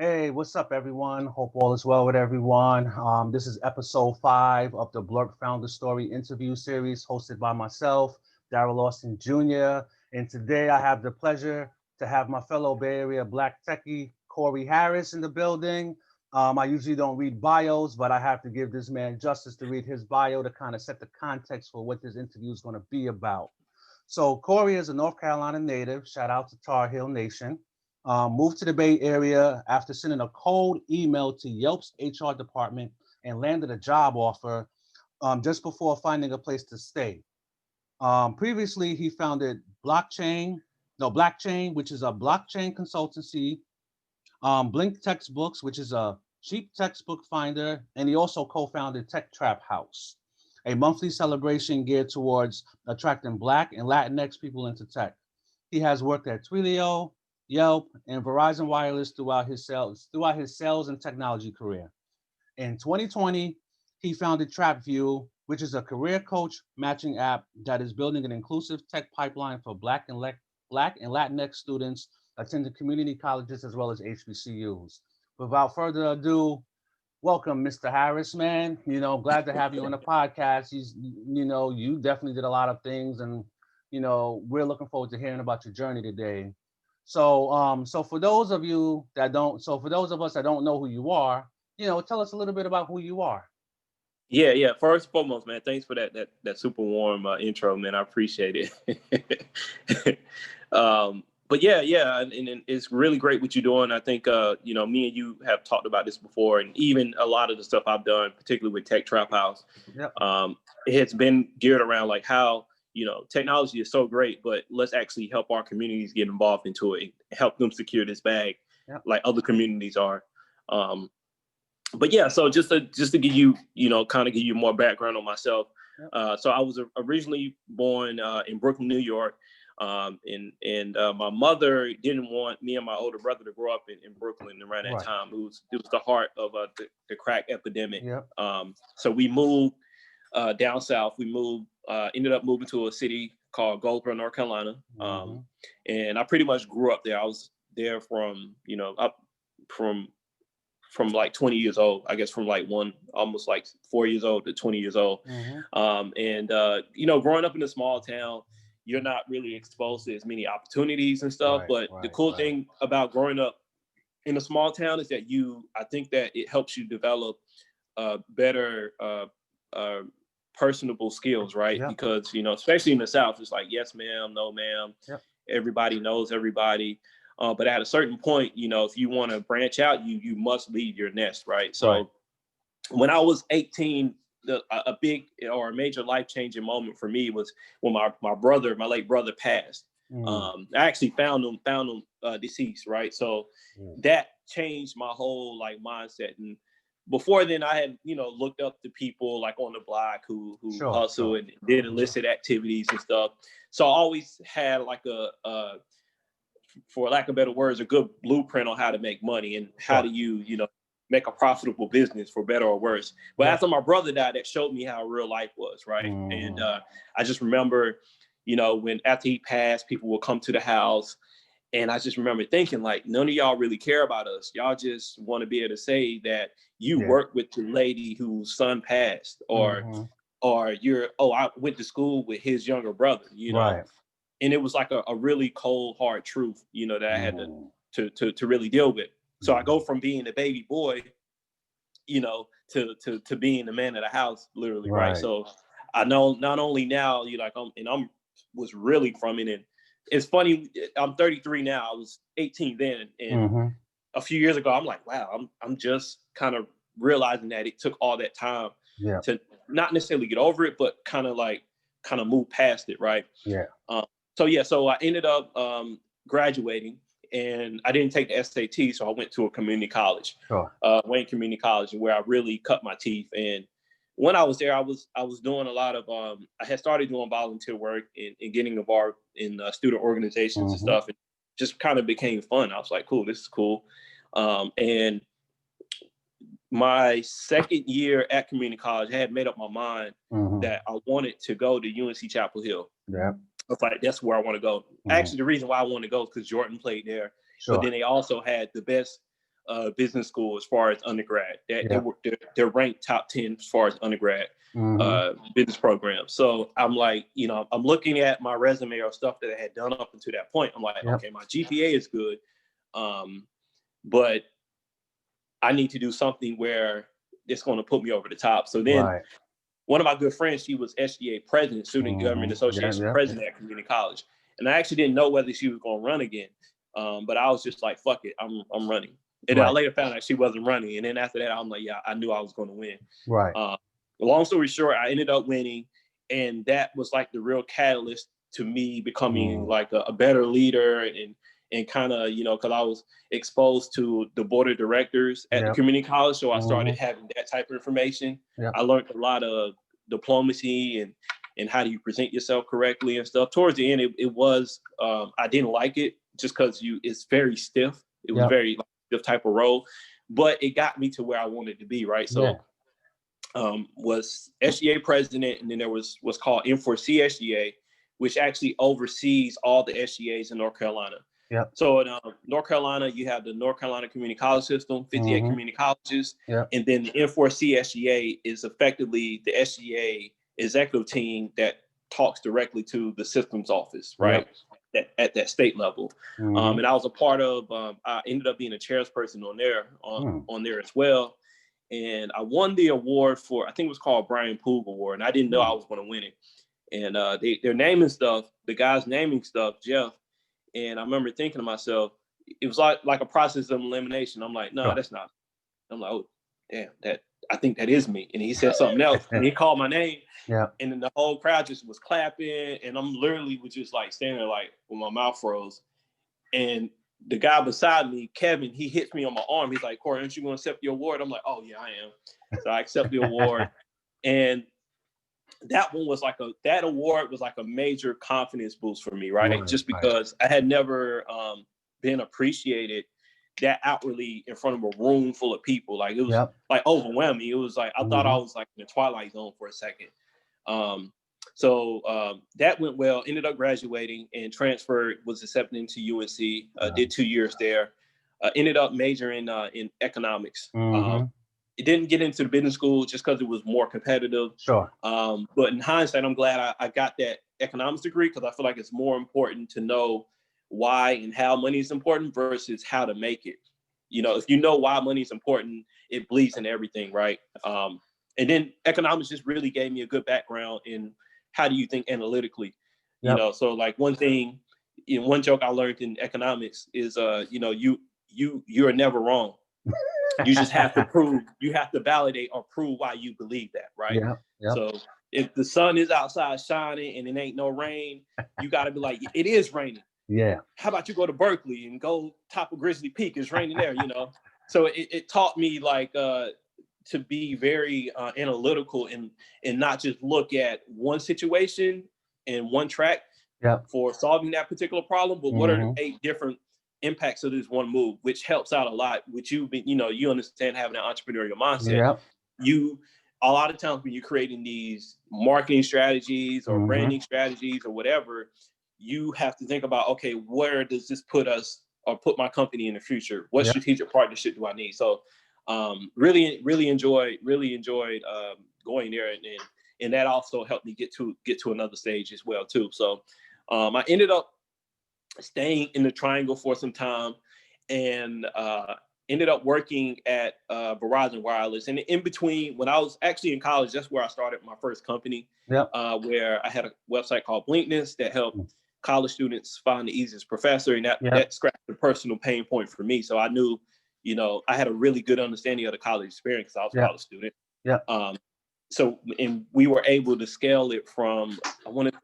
Hey, what's up, everyone? Hope all is well with everyone. This is episode 5 of the Bluurp Founder Story interview series hosted by myself, Darrell Austin Jr. And today I have the pleasure to have my fellow Bay Area Black techie, Corey Harris, in the building. I usually don't read bios, but I have to give this man justice to read his bio to kind of set the context for what this interview is going to be about. So Corey is a North Carolina native. Shout out to Tar Heel Nation. Moved to the Bay Area after sending a cold email to Yelp's HR department and landed a job offer just before finding a place to stay. Previously, he founded Blockchain, which is a blockchain consultancy, Blink Textbooks, which is a cheap textbook finder, and he also co-founded Tech Trap House, a monthly celebration geared towards attracting Black and Latinx people into tech. He has worked at Twilio, Yelp, and Verizon Wireless throughout his sales and technology career. In 2020, he founded Trapview, which is a career coach matching app that is building an inclusive tech pipeline for Black and Latinx students attending community colleges as well as HBCUs. Without further ado, welcome, Mr. Harris, man. Glad to have you on the podcast. You definitely did a lot of things, and we're looking forward to hearing about your journey today. So for those of you that don't, so for those of us that don't know who you are, tell us a little bit about who you are. Yeah. First and foremost, man, thanks for that super warm intro, man. I appreciate it. But yeah, and it's really great what you're doing. I think me and you have talked about this before, and even a lot of the stuff I've done, particularly with Tech Trap House, Yep. it has been geared around like how technology is so great, but let's actually help our communities get involved into it, and help them secure this bag, Yep. like other communities are. But yeah, so just to give you, kind of give you more background on myself. Yep. So I was originally born in Brooklyn, New York. And my mother didn't want me and my older brother to grow up in Brooklyn around that Right. time. It was the heart of the crack epidemic. Yep. So we moved down south. Ended up moving to a city called Goldsboro, North Carolina. And I pretty much grew up there. I was there from up from like 20 years old, I guess, from like almost like 4 years old to 20 years old. Growing up in a small town, you're not really exposed to as many opportunities and stuff. But the cool thing about growing up in a small town is that I think that it helps you develop better personable skills, right? Yep. Because, especially in the South, it's like, yes, ma'am, no, ma'am. Yep. Everybody knows everybody. But at a certain point, if you want to branch out, you must leave your nest, right? So when I was 18, a big or a major life-changing moment for me was when my late brother passed. I actually found him deceased, right? So that changed my whole like mindset. And before then, I had looked up to people like on the block who hustle and did illicit activities and stuff. So I always had like for lack of better words, a good blueprint on how to make money and how do you make a profitable business, for better or worse. But after my brother died, that showed me how real life was, right? And I just remember, when after he passed, people would come to the house, and I just remember thinking, like, none of y'all really care about us. Y'all just want to be able to say that you work with the lady whose son passed, or I went to school with his younger brother, Right. And it was like a really cold, hard truth, that I had to really deal with. So I go from being a baby boy, to being the man of the house, literally, right? So I know not only now, I'm was really from it. And it's funny, I'm 33 now. I was 18 then, and a few years ago, I'm like, wow, I'm just kind of realizing that it took all that time to not necessarily get over it, but kind of move past it, right? So I ended up graduating, and I didn't take the SAT, so I went to a community college, Wayne Community College, where I really cut my teeth. And when I was there, I was doing a lot of I had started doing volunteer work and getting involved in student organizations and stuff, and just kind of became fun. I was like, cool, this is cool. And my second year at community college, I had made up my mind that I wanted to go to UNC Chapel Hill. Yeah. I was like, that's where I want to go. Actually, the reason why I wanted to go is because Jordan played there. But then they also had the best business school as far as undergrad. They're ranked top 10 as far as undergrad business programs. So I'm like, I'm looking at my resume or stuff that I had done up until that point. I'm like, okay, my GPA is good, but I need to do something where it's going to put me over the top. So then one of my good friends, she was SGA president, Student Government Association president at community college. And I actually didn't know whether she was going to run again. But I was just like, fuck it, I'm running. And then I later found out she wasn't running. And then after that, I'm like, yeah, I knew I was going to win. Long story short, I ended up winning. And that was like the real catalyst to me becoming like a better leader and kind of, because I was exposed to the board of directors at the community college. So I started having that type of information. I learned a lot of diplomacy and how do you present yourself correctly and stuff. Towards the end, it was, I didn't like it just because it's very stiff. It was very stiff type of role, but it got me to where I wanted to be, right? So was SGA president, and then there was what's called N4C SGA, which actually oversees all the SGAs in North Carolina. So in North Carolina, you have the North Carolina Community College System, 58 community colleges, and then the N4C SGA is effectively the SGA executive team that talks directly to the systems office, right? At that state level. And I was a part of, I ended up being a chairperson on there as well. And I won the award for, I think it was called Brian Poog Award, and I didn't know I was going to win it. And they're naming stuff, the guy's naming stuff, Jeff. And I remember thinking to myself, it was like a process of elimination. I'm like, no, that's not. I'm like, oh, damn, I think that is me. And he said something else, and he called my name. And then the whole crowd just was clapping, and I'm literally was just like standing there like with my mouth froze. And the guy beside me, Kevin, he hits me on my arm. He's like, Corey, aren't you going to accept the award? I'm like, oh yeah, I am. So I accept the award. And that one was that award was like a major confidence boost for me, right? Just because I had never been appreciated that outwardly in front of a room full of people. Like it was like overwhelming. It was like, I thought I was like in the Twilight Zone for a second. So that went well, ended up graduating and transferred, was accepted into UNC, did 2 years there, ended up majoring in economics. It didn't get into the business school just because it was more competitive. But in hindsight, I'm glad I got that economics degree, because I feel like it's more important to know why and how money is important versus how to make it. If you know why money is important, it bleeds into everything, right? And then economics just really gave me a good background in how do you think analytically. So like one thing, one joke I learned in economics is, you're never wrong. You just have to validate or prove why you believe that, right? So if the sun is outside shining and it ain't no rain, you got to be like, it is raining. How about you go to Berkeley and go top of Grizzly Peak? It's raining there, So it taught me like to be very analytical and not just look at one situation and one track for solving that particular problem, but what are the 8 different impacts of this one move, which helps out a lot. Which you understand, having an entrepreneurial mindset. A lot of times when you're creating these marketing strategies or branding strategies or whatever, you have to think about, okay, where does this put us or put my company in the future? What strategic partnership do I need? So really enjoyed going there, and that also helped me get to another stage as well too. So I ended up staying in the Triangle for some time, and ended up working at Verizon Wireless. And in between, when I was actually in college, that's where I started my first company, where I had a website called Blinkness that helped college students find the easiest professor, and that scratched the personal pain point for me. So I knew, I had a really good understanding of the college experience because I was a college student. So, and we were able to scale it from, I want to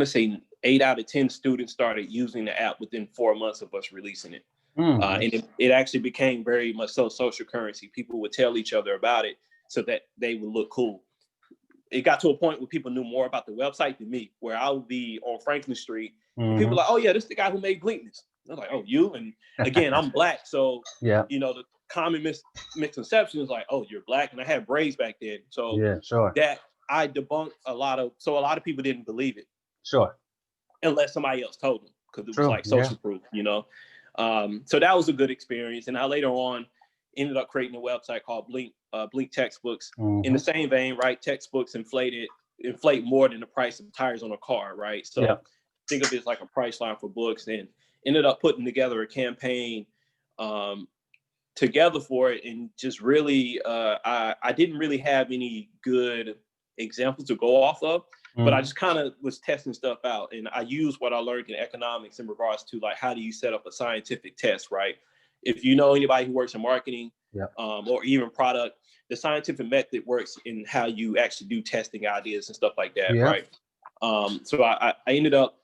say 8 out of 10 students started using the app within 4 months of us releasing it. And it actually became very much so social currency. People would tell each other about it so that they would look cool. It got to a point where people knew more about the website than me, where I would be on Franklin Street. And people were like, oh yeah, this is the guy who made Blinkness. I was like, oh, you? And again, I'm Black. So, the common misconception is like, oh, you're Black. And I had braids back then. So that I debunked a lot of people didn't believe it. Unless somebody else told them, because it was like social proof, So that was a good experience. And I later on ended up creating a website called Blink Textbooks. In the same vein, right? Textbooks inflate more than the price of tires on a car, right? So think of it as like a price line for books, and ended up putting together a campaign together for it. And just really, I didn't really have any good examples to go off of, but I just kind of was testing stuff out. And I used what I learned in economics in regards to like, how do you set up a scientific test, right? If you know anybody who works in marketing or even product, the scientific method works in how you actually do testing ideas and stuff like that, right? So I ended up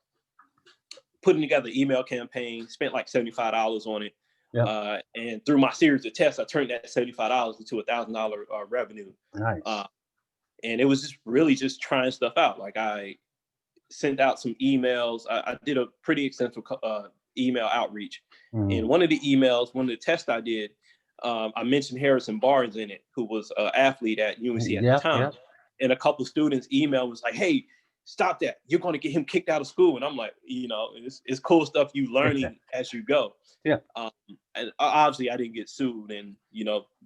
putting together an email campaign, spent like $75 on it. And through my series of tests, I turned that $75 into $1,000 revenue. Nice. And it was just really just trying stuff out. Like I sent out some emails. I did a pretty extensive email outreach. And one of the tests I did, I mentioned Harrison Barnes in it, who was an athlete at UNC at the time. And a couple students emailed was like, hey, stop that. You're going to get him kicked out of school. And I'm like, it's cool stuff you learning as you go. And obviously I didn't get sued, and,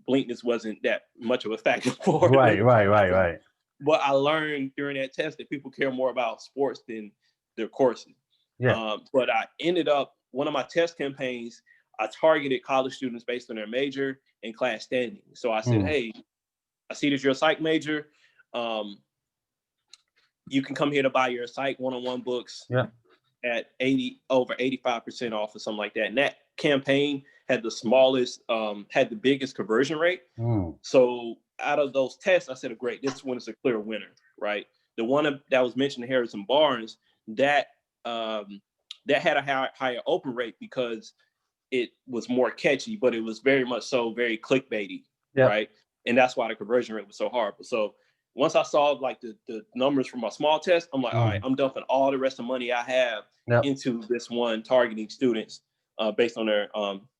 blinkness wasn't that much of a factor for it. Right. But I learned during that test that people care more about sports than their courses. But I ended up, one of my test campaigns, I targeted college students based on their major and class standing. So I said, hey, I see that you're a psych major. You can come here to buy your psych one-on-one books at over 85% off or something like that. And that campaign had the biggest conversion rate. So out of those tests, I said, great, this one is a clear winner, right? The one that was mentioned, Harrison Barnes, that had a higher open rate because it was more catchy, but it was very much so very clickbaity, right? And that's why the conversion rate was so horrible. So once I saw like the numbers from my small test, I'm like, all right, I'm dumping all the rest of the money I have into this one, targeting students based on their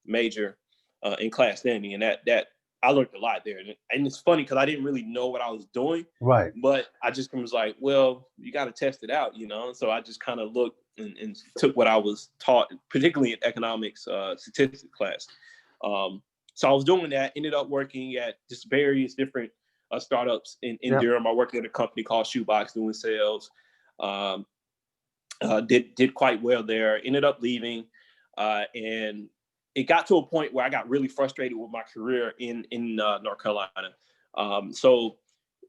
major in class standing. And that I learned a lot there. And it's funny because I didn't really know what I was doing. Right. But I just was like, well, you got to test it out, So I just kind of looked and took what I was taught, particularly in economics statistics class. So I was doing that, ended up working at just various different startups in Durham. I worked at a company called Shoebox doing sales. Did quite well there. Ended up leaving, and it got to a point where I got really frustrated with my career in North Carolina. So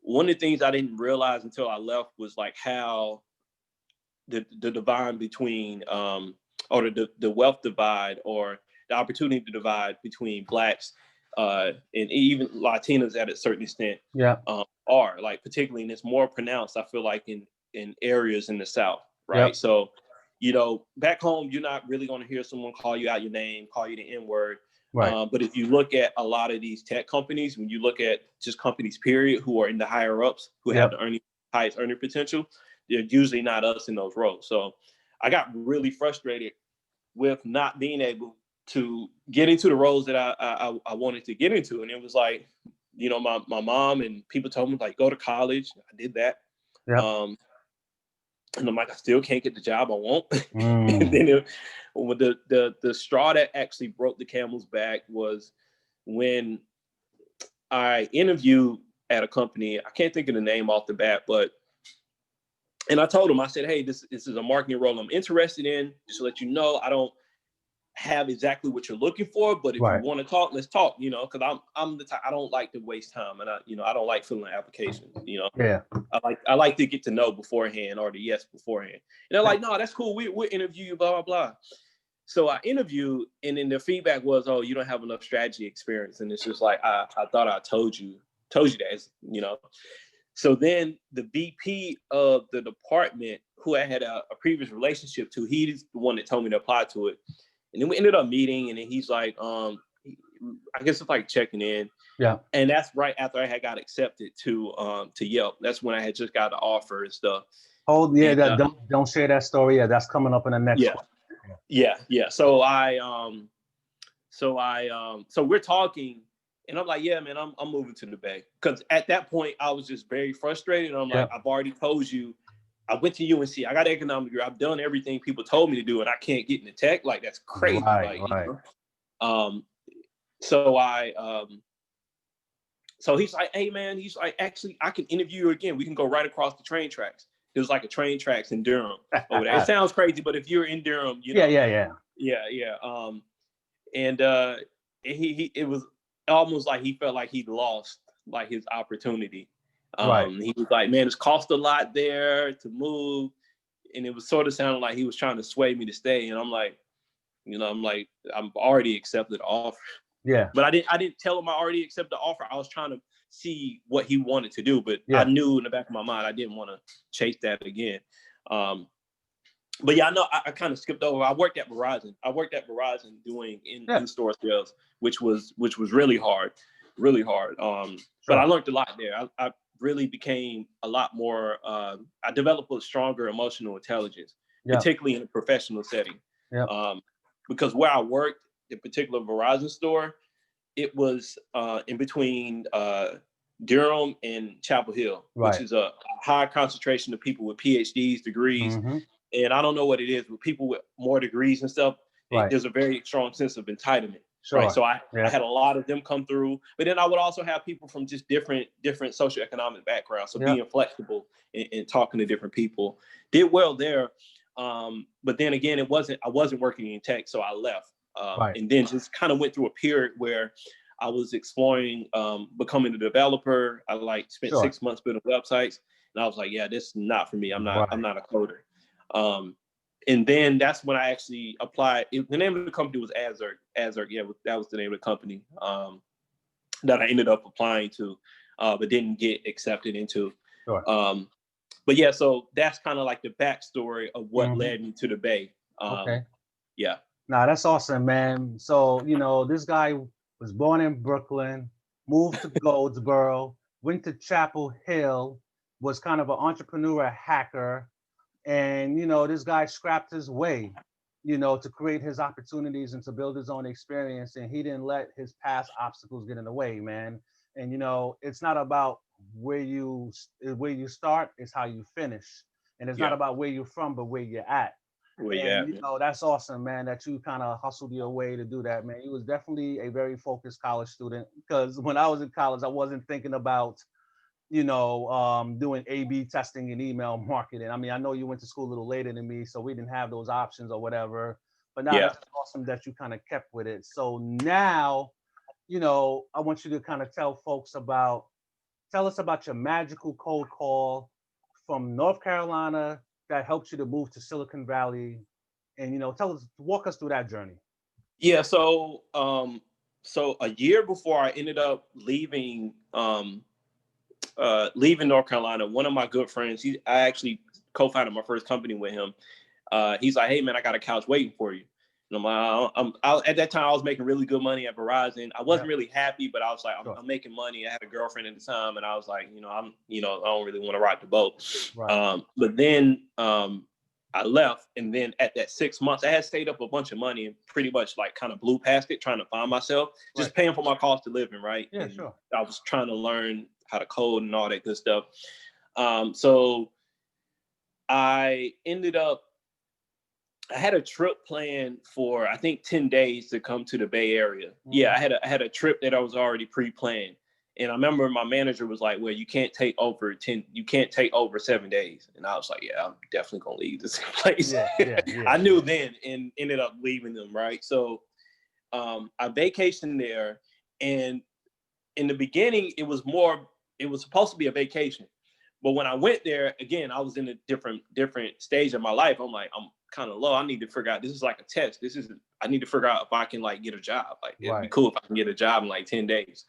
one of the things I didn't realize until I left was like how the divide between or the wealth divide or the opportunity divide between Blacks and even Latinos at a certain extent are, like, particularly, and it's more pronounced, I feel like, in areas in the South, right? So, back home, you're not really going to hear someone call you out your name, call you the N-word. Right. But if you look at a lot of these tech companies, when you look at just companies, period, who are in the higher ups, who have the highest earning potential, they're usually not us in those roles. So I got really frustrated with not being able to get into the roles that I wanted to get into. And it was like, my mom and people told me, like, go to college. I did that. And I'm like, I still can't get the job I want. And then the straw that actually broke the camel's back was when I interviewed at a company. I can't think of the name off the bat, and I told him, I said, hey, this is a marketing role I'm interested in. Just to let you know, I don't have exactly what you're looking for, but if you want to talk, let's talk, because I'm the type, I don't like to waste time, and I don't like filling applications, I like to get to know beforehand, or the yes beforehand. And they're like, no, that's cool, we'll interview you, blah, blah, blah. So I interviewed, and then the feedback was, oh, you don't have enough strategy experience. And it's just like, I thought I told you that, So then the VP of the department, who I had a previous relationship to, he's the one that told me to apply to it. And then we ended up meeting, and then he's like, I guess it's like checking in. Yeah. And that's right after I had got accepted to Yelp. That's when I had just got the offer and stuff. Oh yeah, and, don't share that story. Yeah, that's coming up in the next one. Yeah. So so we're talking, and I'm like, yeah, man, I'm moving to the Bay. Because at that point I was just very frustrated. And I'm like, I've already told you I went to UNC. I got an economic degree. I've done everything people told me to do, and I can't get into tech. Like, that's crazy. Right, like, right. You know? So so he's like, hey man, he's like, actually, I can interview you again. We can go right across the train tracks. It was like a train tracks in Durham over there. It sounds crazy, but if you're in Durham, you know. Yeah. And it was almost like he felt like he'd lost like his opportunity. He was like, man, it's cost a lot there to move. And it was sort of sounding like he was trying to sway me to stay. And I'm like, I'm already accepted the offer. Yeah. But I didn't tell him I already accepted the offer. I was trying to see what he wanted to do. But I knew in the back of my mind, I didn't want to chase that again. But yeah, I know I kind of skipped over. I worked at Verizon. Doing in-store sales, which was really hard. But I learned a lot there. I really became a lot more, I developed a stronger emotional intelligence, particularly in a professional setting. Because where I worked, in particular Verizon store, it was in between Durham and Chapel Hill, which is a high concentration of people with PhDs, degrees. And I don't know what it is, but people with more degrees and stuff, there's a very strong sense of entitlement. Right. So I had a lot of them come through, but then I would also have people from just different socioeconomic backgrounds. So being flexible and talking to different people, did well there. But then again, I wasn't working in tech, so I left. And then just kind of went through a period where I was exploring becoming a developer. I spent 6 months building websites, and I was like, yeah, this is not for me. I'm not a coder. And then that's when I actually applied. The name of the company was Azure. That was the name of the company that I ended up applying to, but didn't get accepted into. But yeah, so that's kind of like the backstory of what led me to the Bay. Yeah. Nah, that's awesome, man. So, this guy was born in Brooklyn, moved to Goldsboro, went to Chapel Hill, was kind of an entrepreneur, hacker. And, this guy scrapped his way, to create his opportunities and to build his own experience. And he didn't let his past obstacles get in the way, man. And, it's not about where you start, it's how you finish. And it's not about where you're from, but where you're at. That's awesome, man, that you kind of hustled your way to do that, man. You was definitely a very focused college student, because when I was in college, I wasn't thinking about, doing A/B testing and email marketing. I mean, I know you went to school a little later than me, so we didn't have those options or whatever. But now that's awesome that you kind of kept with it. So now, I want you to kind of tell us about your magical cold call from North Carolina that helped you to move to Silicon Valley, and walk us through that journey. Yeah. So a year before I ended up leaving North Carolina, one of my good friends, I actually co-founded my first company with him. He's like, hey man, I got a couch waiting for you. And I'm like, at that time I was making really good money at Verizon. I wasn't really happy, but I was like, I'm making money. I had a girlfriend at the time, and I was like, I don't really want to rock the boat. But then I left, and then at that 6 months, I had saved up a bunch of money and pretty much like kind of blew past it, trying to find myself, just paying for my cost of living, right? Yeah, and sure. I was trying to learn how to code and all that good stuff. So I had a trip planned for, I think, 10 days to come to the Bay Area. Yeah, I had a trip that I was already pre-planned. And I remember my manager was like, well, you can't take over 7 days. And I was like, yeah, I'm definitely going to leave this place. I knew then, and ended up leaving them, right? So I vacationed there. And in the beginning, it was supposed to be a vacation. But when I went there, again, I was in a different stage of my life. I'm like, I'm kind of low. I need to figure out, this is like a test. I need to figure out if I can like get a job. Like it'd be cool if I can get a job in like 10 days.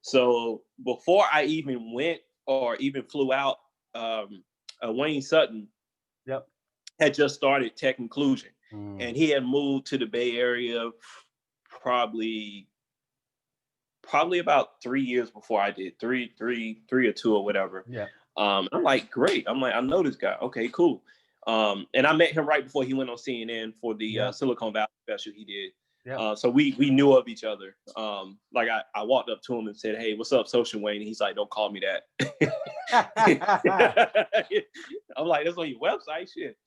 So before I even went or even flew out, Wayne Sutton had just started Tech Inclusion. And he had moved to the Bay Area probably about 3 years before I did, three or two or whatever. I'm like, great. I'm like, I know this guy. Okay, cool. And I met him right before he went on CNN for the Silicon Valley special he did. So we knew of each other. Like I walked up to him and said, "Hey, what's up, Social Wayne?" And he's like, "Don't call me that." I'm like, "That's on your website, shit."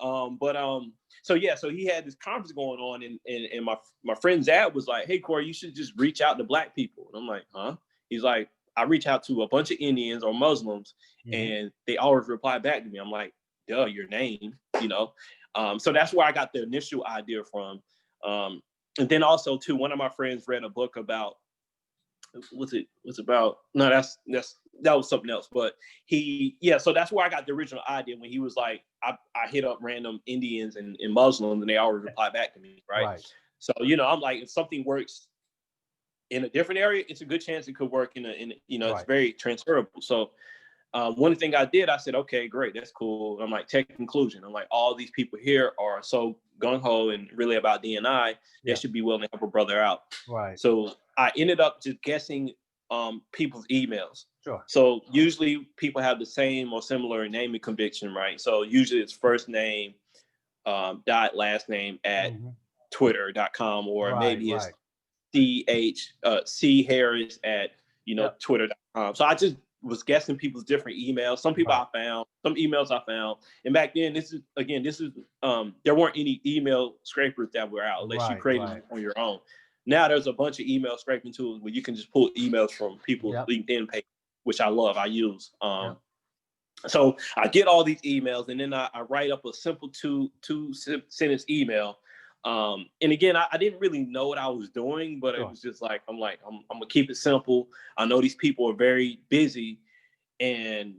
So he had this conference going on, and my friend Zab was like, "Hey, Corey, you should just reach out to Black people." And I'm like, "Huh?" He's like, "I reach out to a bunch of Indians or Muslims, and they always reply back to me." I'm like, "Duh, your name, you know." So that's where I got the initial idea from. And then also too, one of my friends read a book about that was something else. But so that's where I got the original idea, when he was like, I hit up random Indians and Muslims and they always reply back to me, right? So I'm like, if something works in a different area, it's a good chance it could work in it's very transferable. So one thing I did, I said, okay, great, that's cool. I'm like, tech inclusion. I'm like, all these people here are so gung-ho and really about D&I, they should be willing to help a brother out. Right. So I ended up just guessing people's emails. Sure. So usually people have the same or similar name and conviction, right? So usually it's first name dot last name at twitter.com, or maybe it's C Harris at twitter.com. So I just was guessing people's different emails. Some people I found, some emails I found. And back then, this is there weren't any email scrapers that were out unless you created them on your own. Now there's a bunch of email scraping tools where you can just pull emails from people's LinkedIn page, which I love, I use. So I get all these emails, and then I write up a simple two sentence email. And again, I didn't really know what I was doing, but it was just like, I'm gonna keep it simple. I know these people are very busy, and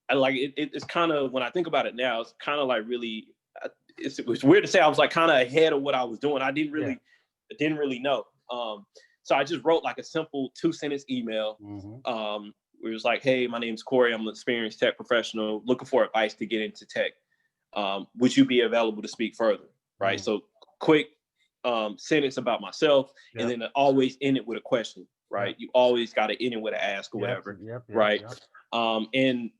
I like it. It's kind of, when I think about it now, it's kind of like really, it's weird to say I was like kind of ahead of what I was doing. I didn't really know. So I just wrote like a simple 2-sentence email. Where it was like, "Hey, my name's Corey. I'm an experienced tech professional looking for advice to get into tech. Would you be available to speak further?" Right. So quick sentence about myself, and then always end it with a question. Right. You always got to end it with an ask or whatever. Right. And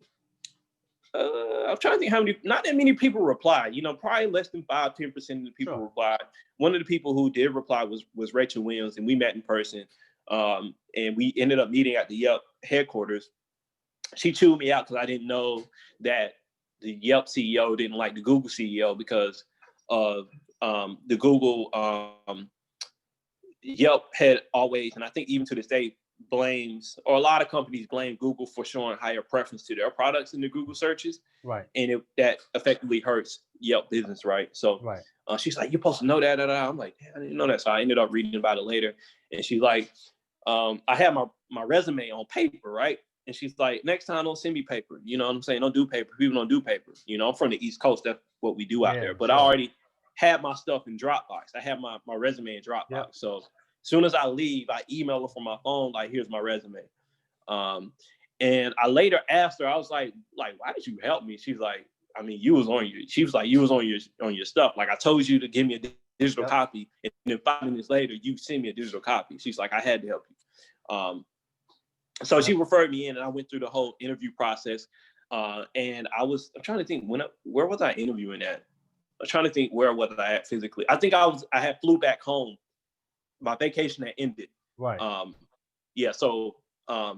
I'm trying to think how many. Not that many people replied. Probably less than 5-10% of the people replied. One of the people who did reply was Rachel Williams, and we met in person. And we ended up meeting at the Yelp headquarters. She chewed me out because I didn't know that the Yelp CEO didn't like the Google CEO because of the Google Yelp had always, and I think even to this day, blames, or a lot of companies blame Google for showing higher preference to their products in the Google searches. Right. And that effectively hurts Yelp business, right? So she's like, "You're supposed to know that." I'm like, "I didn't know that." So I ended up reading about it later. And she's like, I had my resume on paper, right? And she's like, "Next time, don't send me paper. You know what I'm saying? Don't do paper. People don't do paper. I'm from the East Coast. That's what we do out there." But I already had my stuff in Dropbox. I had my resume in Dropbox. So as soon as I leave, I email her from my phone, like, "Here's my resume." And I later asked her, I was like, "Why did you help me?" She's like, "You was on your stuff. Like, I told you to give me a digital copy, and then 5 minutes later, you send me a digital copy." She's like, "I had to help you." So she referred me in, and I went through the whole interview process. And I'm trying to think, where was I interviewing at? I'm trying to think, where was I at physically? I think I had flew back home. My vacation had ended. Right. So I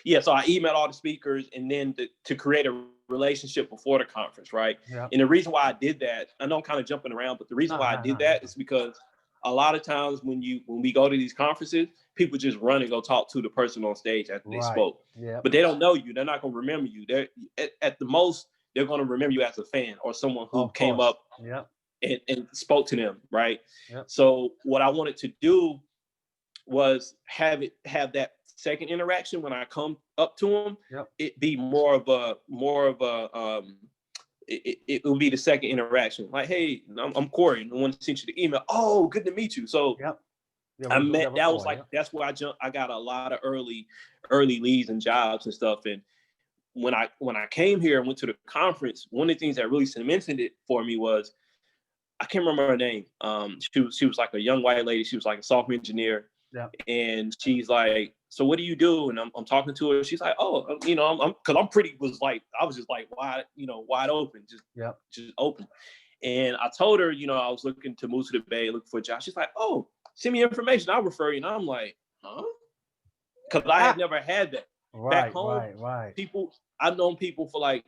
emailed all the speakers, and then to create a relationship before the conference, right? Yeah. And the reason why I did that, I know I'm kind of jumping around, but the reason why I did that is because a lot of times when we go to these conferences, people just run and go talk to the person on stage after they spoke. Yeah. But they don't know you. They're not going to remember you. They're at the most, they're going to remember you as a fan or someone who came up and spoke to them, right? Yep. So what I wanted to do was have that second interaction when I come up to them. Yep. It be more of a it will be the second interaction. Like, "Hey, I'm Corey, and I want to send you the email. Oh, good to meet you." So that's where I got a lot of early leads and jobs and stuff. And when I came here and went to the conference, one of the things that really cemented it for me was, I can't remember her name. She was like a young white lady. She was like a software engineer. Yeah. And she's like, "So what do you do?" And I'm talking to her. She's like, "Oh, because I was just like wide open, just open." And I told her, I was looking to move to the Bay, looking for a job. She's like, oh, send me information. I'll refer you. And I'm like, huh? Because I had never had that. Back home, I've known people for like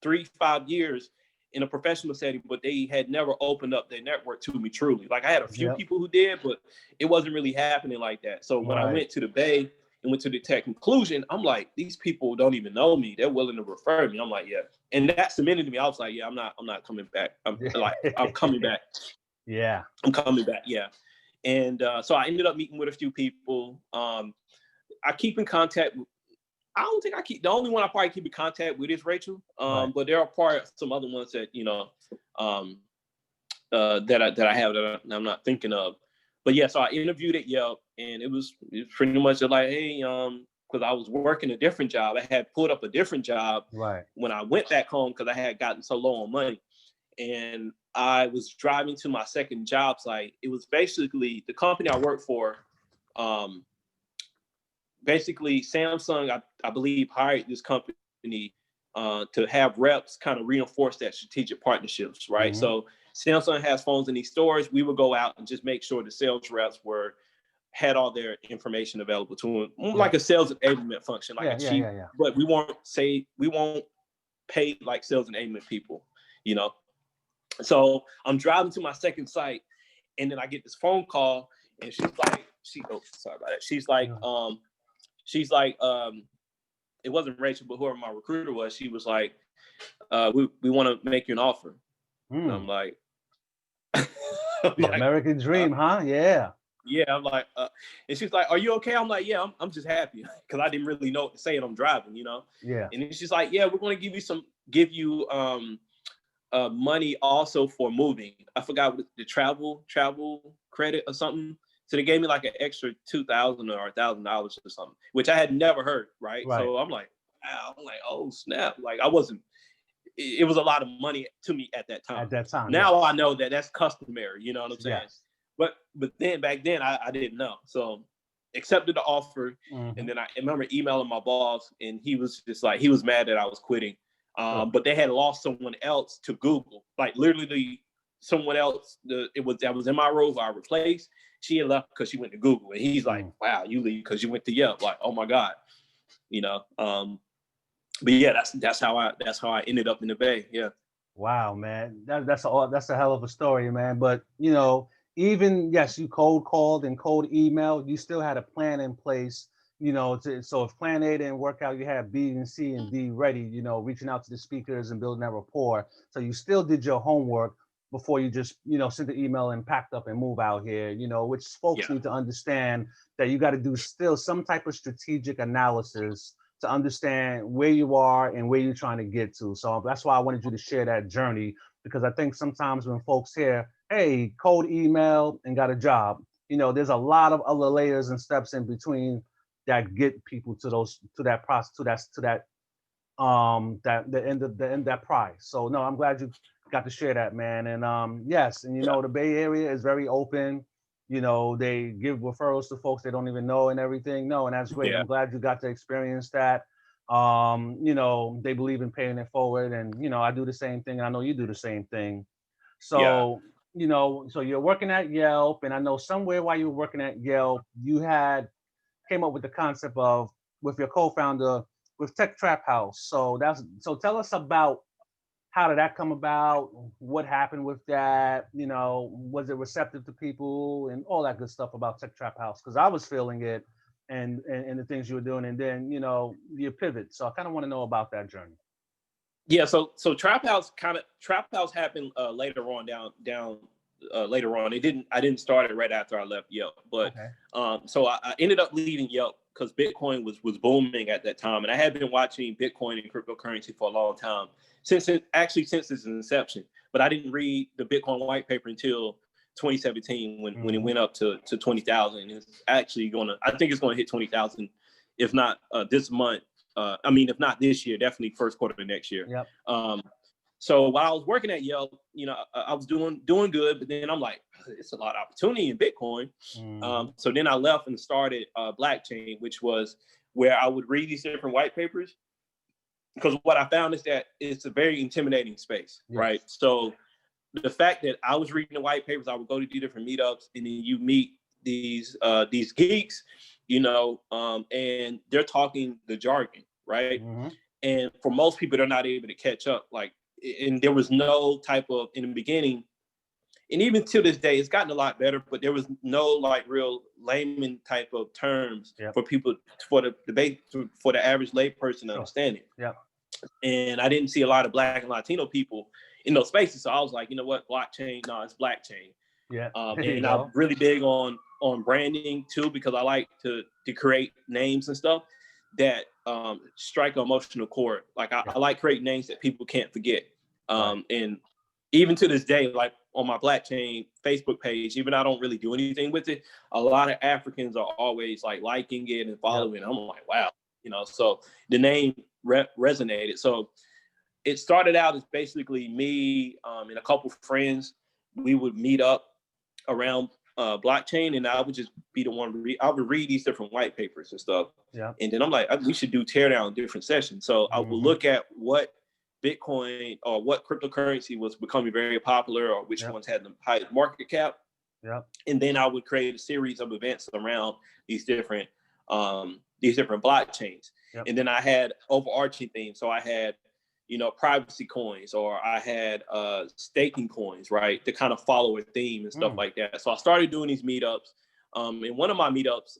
3-5 years in a professional setting, but they had never opened up their network to me truly. Like I had a few people who did, but it wasn't really happening like that. So when I went to the Bay and went to the tech conclusion, I'm like, these people don't even know me. They're willing to refer me. I'm like, yeah. And that cemented to me. I was like, yeah, I'm not coming back. I'm coming back. Yeah. I'm coming back. Yeah. And so I ended up meeting with a few people. I keep in contact. I don't think the only one I probably keep in contact with is Rachel. But there are probably some other ones that, that I have that I'm not thinking of. But yeah, so I interviewed at Yelp, and it was pretty much like, hey, because I was working a different job. I had pulled up a different job when I went back home because I had gotten so low on money. And I was driving to my second job site. It was basically the company I worked for. Basically, Samsung, I believe, hired this company to have reps kind of reinforce that strategic partnerships, right? Mm-hmm. So Samsung has phones in these stores. We would go out and just make sure the sales reps had all their information available to them, like a sales enablement function, like a cheap. But we won't pay like sales enablement people, So I'm driving to my second site, and then I get this phone call, and she's like, sorry about that. She's like, it wasn't Rachel, but whoever my recruiter was, she was like, we want to make you an offer. And I'm like, American dream, huh? Yeah. Yeah, I'm like, and she's like, are you okay? I'm like, yeah, I'm just happy because I didn't really know what to say, and I'm driving, Yeah. And then she's like, yeah, we're going to give you money also for moving. I forgot what the travel credit or something. So they gave me like an extra $2,000 or $1,000 or something, which I had never heard. Right. So I'm like, wow. I'm like, oh snap! Like it was a lot of money to me at that time. Now I know that that's customary. You know what I'm saying? Yes. But then back then I didn't know. So accepted the offer, and then I remember emailing my boss, and he was just like, he was mad that I was quitting. But they had lost someone else to Google, like literally someone else that was in my role I replaced. She had left because she went to Google, and he's like, wow, you leave because you went to Yelp. Like, oh my God, but yeah, that's how I ended up in the Bay. Yeah. Wow, man, that's a hell of a story, man. But even yes, you cold called and cold emailed, you still had a plan in place. So if plan A didn't work out, you had B and C and D ready. Reaching out to the speakers and building that rapport. So you still did your homework before you just sent the email and packed up and move out here. Which folks need to understand that you got to do still some type of strategic analysis to understand where you are and where you're trying to get to. So that's why I wanted you to share that journey, because I think sometimes when folks hear, hey, cold email and got a job, there's a lot of other layers and steps in between that get people to that process, to that the end of that prize. So no, I'm glad you got to share that, man. And yes, and the Bay Area is very open. They give referrals to folks they don't even know and everything. No, and that's great. I'm glad you got to experience that. They believe in paying it forward, and I do the same thing. I know you do the same thing. So so you're working at Yelp, and I know somewhere while you were working at Yelp, you came up with the concept of, with your co-founder, with Tech Trap House. So tell us about, how did that come about? What happened with that? Was it receptive to people and all that good stuff about Tech Trap House? Because I was feeling it and the things you were doing, and then you pivot. So I kind of want to know about that journey. Yeah, so Trap House happened later on down later on. I didn't start it right after I left Yelp, but so I ended up leaving Yelp because Bitcoin was booming at that time, and I had been watching Bitcoin and cryptocurrency for a long time, since its inception. But I didn't read the Bitcoin white paper until 2017 when it went up to 20,000. It's actually I think it's going to hit 20,000, if not this month. If not this year, definitely first quarter of next year. Yep. So while I was working at Yelp, I was doing good, but then I'm like, it's a lot of opportunity in Bitcoin. So then I left and started Blockchain, which was where I would read these different white papers, because what I found is that it's a very intimidating space, right? So the fact that I was reading the white papers, I would go to these different meetups, and then you meet these geeks, you know, and they're talking the jargon, right? Mm-hmm. And for most people, they're not able to catch up. Like, and there was no type of, in the beginning, and even to this day, it's gotten a lot better, but there was no like real layman type of terms for people, for the debate, for the average layperson to understand it. Yeah. And I didn't see a lot of Black and Latino people in those spaces. So I was like, you know what, blockchain, no, it's blackchain. Yeah. And I'm really big on branding too, because I like to create names and stuff that strike an emotional chord. Like I like creating names that people can't forget. And even to this day, like on my Blackchain Facebook page, even I don't really do anything with it, a lot of Africans are always like liking it and following it. I'm like, wow, you know, so the name resonated. So it started out as basically me and a couple of friends. We would meet up around blockchain, and I would just be the one I would read these different white papers and stuff. Yeah. And then I'm like, we should do teardown different sessions. So I would look at what Bitcoin or what cryptocurrency was becoming very popular, or which ones had the highest market cap. Yeah. And then I would create a series of events around these different blockchains. Yep. And then I had overarching themes. So I had, you know, privacy coins, or I had staking coins, right, to kind of follow a theme and stuff like that. So I started doing these meetups. In one of my meetups,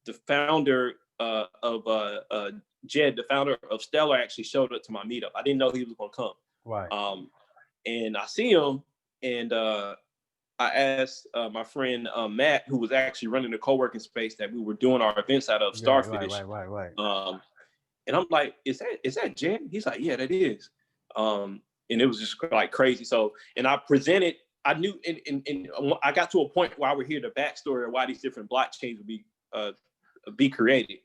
the founder of Jed, the founder of Stellar, actually showed up to my meetup. I didn't know he was going to come. Right. And I see him, and I asked my friend Matt, who was actually running the co-working space that we were doing our events out of, Starfish. Right. And I'm like, is that Jed? He's like, yeah, that is. And it was just like crazy. So, and I presented, I knew, and I got to a point where I would hear the backstory of why these different blockchains would be created,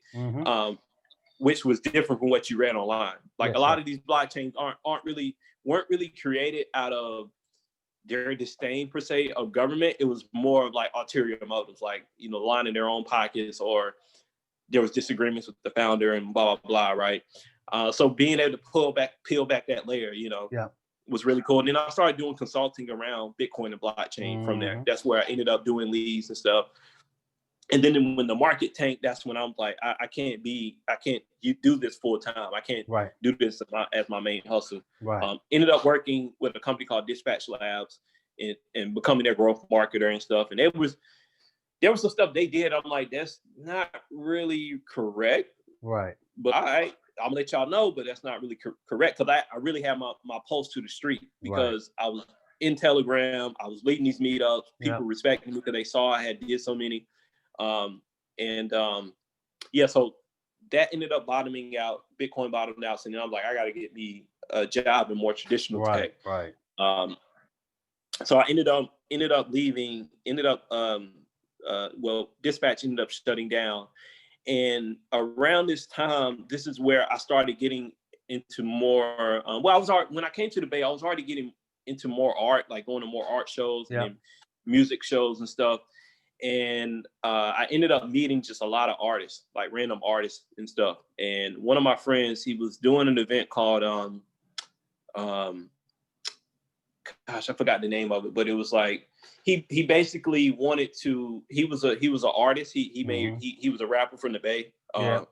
which was different from what you read online. Like a lot of these blockchains weren't really created out of their disdain per se of government. It was more of like ulterior motives, like, you know, lining their own pockets, or there was disagreements with the founder and blah, blah, blah, right? So being able to peel back that layer, you know, was really cool. And then I started doing consulting around Bitcoin and blockchain from there. That's where I ended up doing leads and stuff. And then when the market tanked, that's when I'm like, I can't do this full time. I can't do this as my main hustle. Right. Ended up working with a company called Dispatch Labs and becoming their growth marketer and stuff. And there was some stuff they did. I'm like, that's not really correct. Right. But I'm gonna let y'all know, but that's not really correct. Cause I really had my pulse to the street, because I was in Telegram. I was leading these meetups. People respected me because they saw I had did so many. So that ended up bottoming out. Bitcoin bottomed out. And then I'm like, I got to get me a job in more traditional tech. Right. So I ended up leaving, Dispatch ended up shutting down. And around this time, this is where I started getting into more, when I came to the Bay, I was already getting into more art, like going to more art shows and music shows and stuff. And I ended up meeting just a lot of artists, like random artists and stuff. And one of my friends, he was doing an event called, I forgot the name of it, but it was like, he basically wanted to, he was an artist. He was a rapper from the Bay. I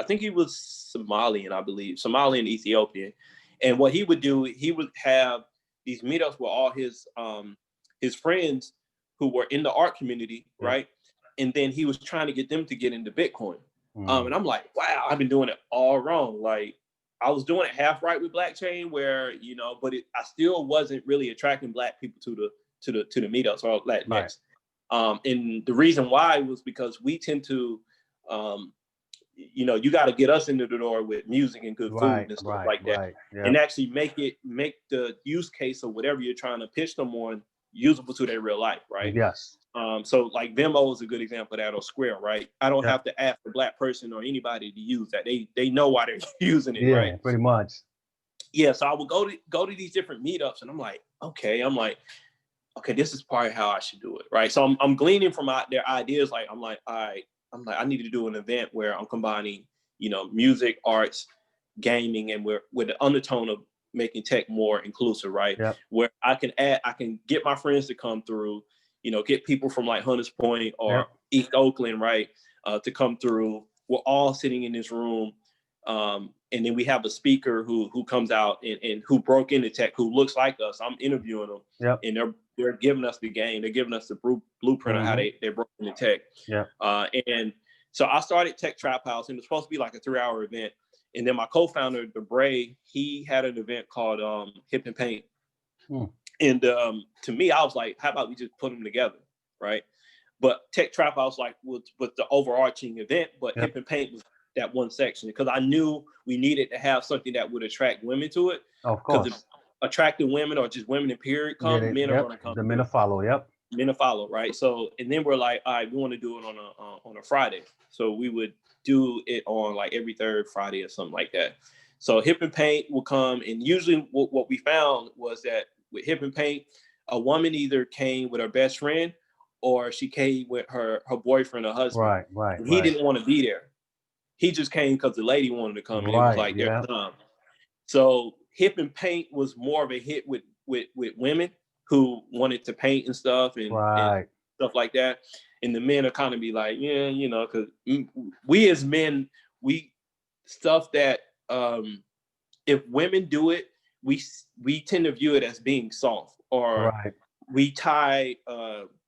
think he was Somalian, I believe, Somalian, Ethiopian. And what he would do, he would have these meetups with all his friends who were in the art community, right? And then he was trying to get them to get into Bitcoin. And I'm like, wow, I've been doing it all wrong. Like, I was doing it half right with blockchain, where, you know, but I still wasn't really attracting Black people to the meetups or Latinx. And the reason why was because we tend to, you know, you got to get us into the door with music and good food and stuff like that, and actually make the use case of whatever you're trying to pitch them on usable to their real life, right? Yes. So like Venmo is a good example of that, or Square, right? I don't have to ask a Black person or anybody to use that. They know why they're using it, right? Yeah, pretty much. Yeah, so I would go to these different meetups, and I'm like, okay, this is probably how I should do it, right? So I'm gleaning from their ideas. Like, I'm like, I need to do an event where I'm combining, you know, music, arts, gaming, and with the undertone making tech more inclusive, right? Yep. Where I can get my friends to come through, get people from like Hunters Point or East Oakland, right, to come through. We're all sitting in this room. And then we have a speaker who comes out and who broke into tech, who looks like us. I'm interviewing them, and they're giving us the game. They're giving us the blueprint of how they broke into tech. And so I started Tech Trap House, and it was supposed to be like a 3-hour event. And then my co-founder, DeBray, he had an event called Hip and Paint. And to me, I was like, how about we just put them together, right? But Tech Trap House was the overarching event, but Hip and Paint was that one section, because I knew we needed to have something that would attract women to it. Of course. Because if attracting women or just women in period come, men are going to come. The men will follow. Men will follow, right? So, and then we're like, all right, we want to do it on a Friday. So we would do it on like every third Friday or something like that. So Hip and Paint will come, and usually what we found was that with Hip and Paint, a woman either came with her best friend or she came with her boyfriend or husband. Right. And he didn't want to be there. He just came because the lady wanted to come, and it was like their time. So Hip and Paint was more of a hit with women who wanted to paint and stuff and stuff like that. And the men are kind of be like, because we as men, stuff that if women do it, we tend to view it as being soft, or we tie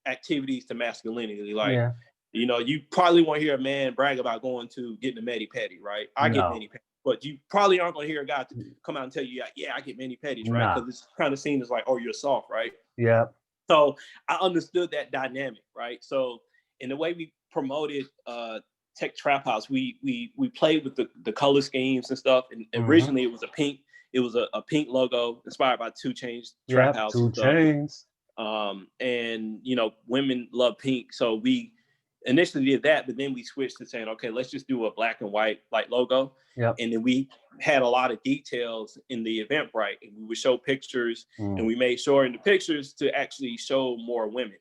activities to masculinity. Like, you probably won't hear a man brag about going to getting a mani-pedi, right? I get mani-pedi, but you probably aren't going to hear a guy come out and tell you, yeah, I get mani-pedis, right? Because it's kind of seen as like, oh, you're soft, right? Yeah. So I understood that dynamic, right? So in the way we promoted Tech Trap House, we played with the color schemes and stuff. And originally it was a pink logo inspired by 2 Chainz Trap House. 2 Chainz. And women love pink, so we initially did that, but then we switched to saying, okay, let's just do a black and white like logo. And then we had a lot of details in the Eventbrite, and we would show pictures, and we made sure in the pictures to actually show more women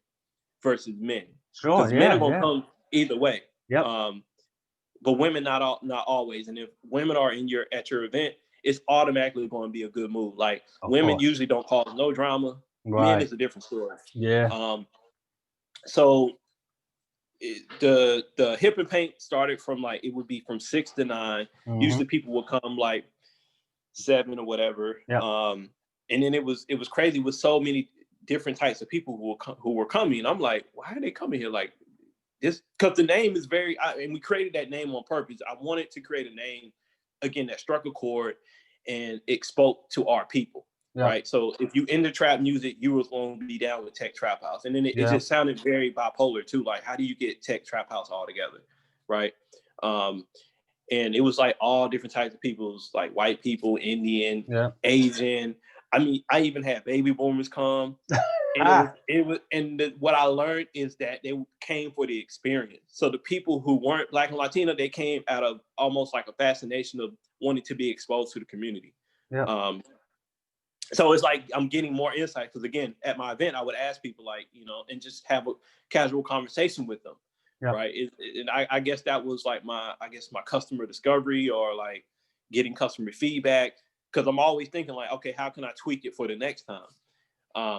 versus men. Because men are gonna come either way. But women not always. And if women are at your event, it's automatically going to be a good move. Like women usually don't cause no drama. Men is a different story. So the Hip and Paint started from it would be from 6 to 9. Usually people would come like 7 or whatever. And then it was crazy with so many different types of people who were coming. And I'm like, why are they coming here like this? Because the name is and we created that name on purpose. I wanted to create a name again that struck a chord and it spoke to our people. Right. So if you into trap music, you was going to be down with Tech Trap House. And then it just sounded very bipolar too. Like, how do you get Tech Trap House all together? Right. And it was like all different types of peoples, like white people, Indian, Asian. I mean, I even had baby boomers come. And what I learned is that they came for the experience. So the people who weren't Black and Latino, they came out of almost like a fascination of wanting to be exposed to the community. So it's like I'm getting more insight, because again, at my event, I would ask people and just have a casual conversation with them, right? And I guess that was like my customer discovery, or like getting customer feedback, because I'm always thinking like, okay, how can I tweak it for the next time?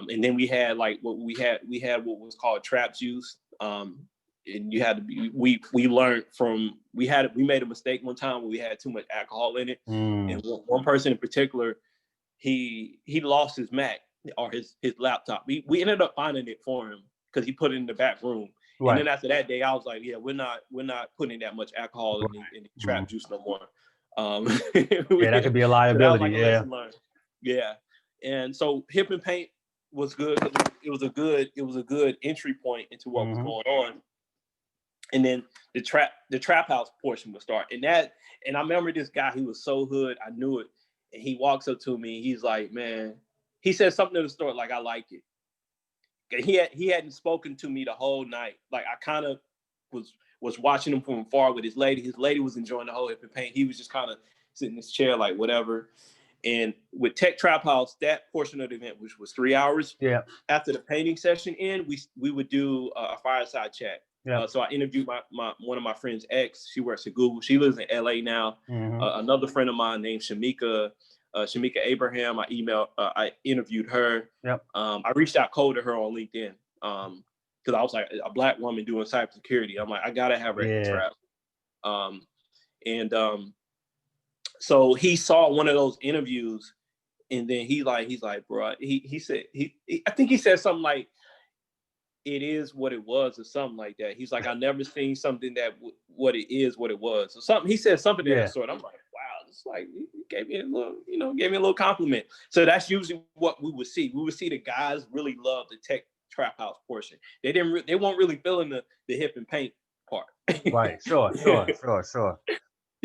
And then we had like what was called trap juice. And you had to be, we learned from, we made a mistake one time when we had too much alcohol in it. And one person in particular, he lost his Mac or his laptop. We ended up finding it for him because he put it in the back room. And then after that day, I was like, yeah, we're not putting that much alcohol in the trap juice no more. That could be a liability. And so Hip and Paint was good. It was a good entry point into what was going on. And then the trap house portion would start. And I remember this guy, he was so hood, I knew it. And he walks up to me, he's like, man, he said something to the store like, I like it. He hadn't spoken to me the whole night. Like, I kind of was watching him from afar with his lady. His lady was enjoying the whole Hip and Paint. He was just kind of sitting in his chair like whatever. And with Tech Trap House, that portion of the event, which was 3 hours, after the painting session we would do a fireside chat. So I interviewed one of my friends' ex. She works at Google. She lives in LA now. Another friend of mine named Shamika, Shamika Abraham. I interviewed her. Yep. I reached out cold to her on LinkedIn because I was like, a Black woman doing cybersecurity. I'm like, I gotta have her at Trap. So he saw one of those interviews, and then he's like, bro, he said I think he said something like, it is what it was, or something like that. He's like, I never seen something that what it is, what it was, or something. He said something of that sort. I'm like, wow, it's like he gave me a little compliment. So that's usually what we would see. We would see the guys really love the tech trap house portion. They weren't really feeling the hip and paint part. Right. Sure.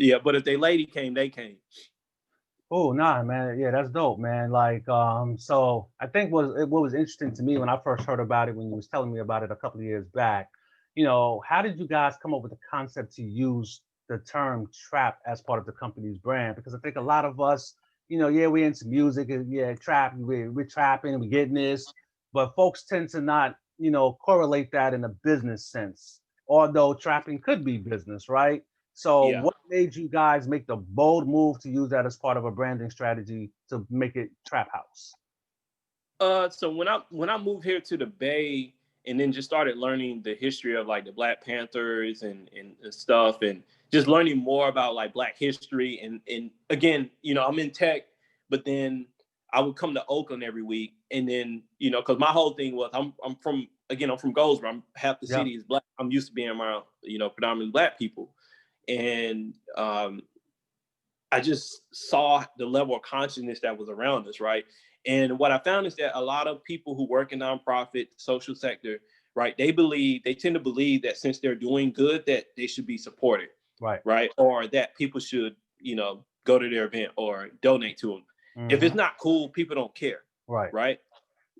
Yeah, but if they lady came, they came. Oh, nah, man. Yeah, that's dope, man. Like, so I think what was interesting to me when I first heard about it, when you was telling me about it a couple of years back, how did you guys come up with the concept to use the term trap as part of the company's brand? Because I think a lot of us, we into music and trap, we're trapping and we're getting this, but folks tend to not, correlate that in a business sense, although trapping could be business, right? So what made you guys make the bold move to use that as part of a branding strategy to make it Trap House? So when I moved here to the Bay and then just started learning the history of like the Black Panthers and stuff, and just learning more about like Black history, and again, I'm in tech, but then I would come to Oakland every week, and then because my whole thing was I'm from Goldsboro. Half the city is Black. I'm used to being around predominantly Black people. And I just saw the level of consciousness that was around us, right? And what I found is that a lot of people who work in nonprofit, social sector, right, they tend to believe that since they're doing good, that they should be supported, right? Or that people should, go to their event or donate to them. Mm-hmm. If it's not cool, people don't care, right?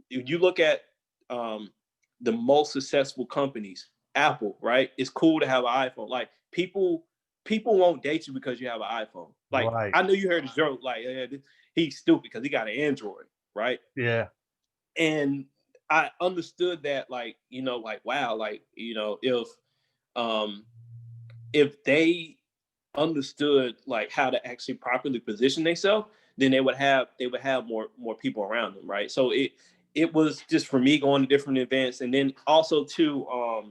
If you look at the most successful companies, Apple, right? It's cool to have an iPhone. Like people won't date you because you have an iPhone. Like I know you heard a joke, like he's stupid because he got an Android, right? Yeah. And I understood that, like wow, like if they understood like how to actually properly position themselves, then they would have more people around them, right? So it was just for me going to different events, and then also to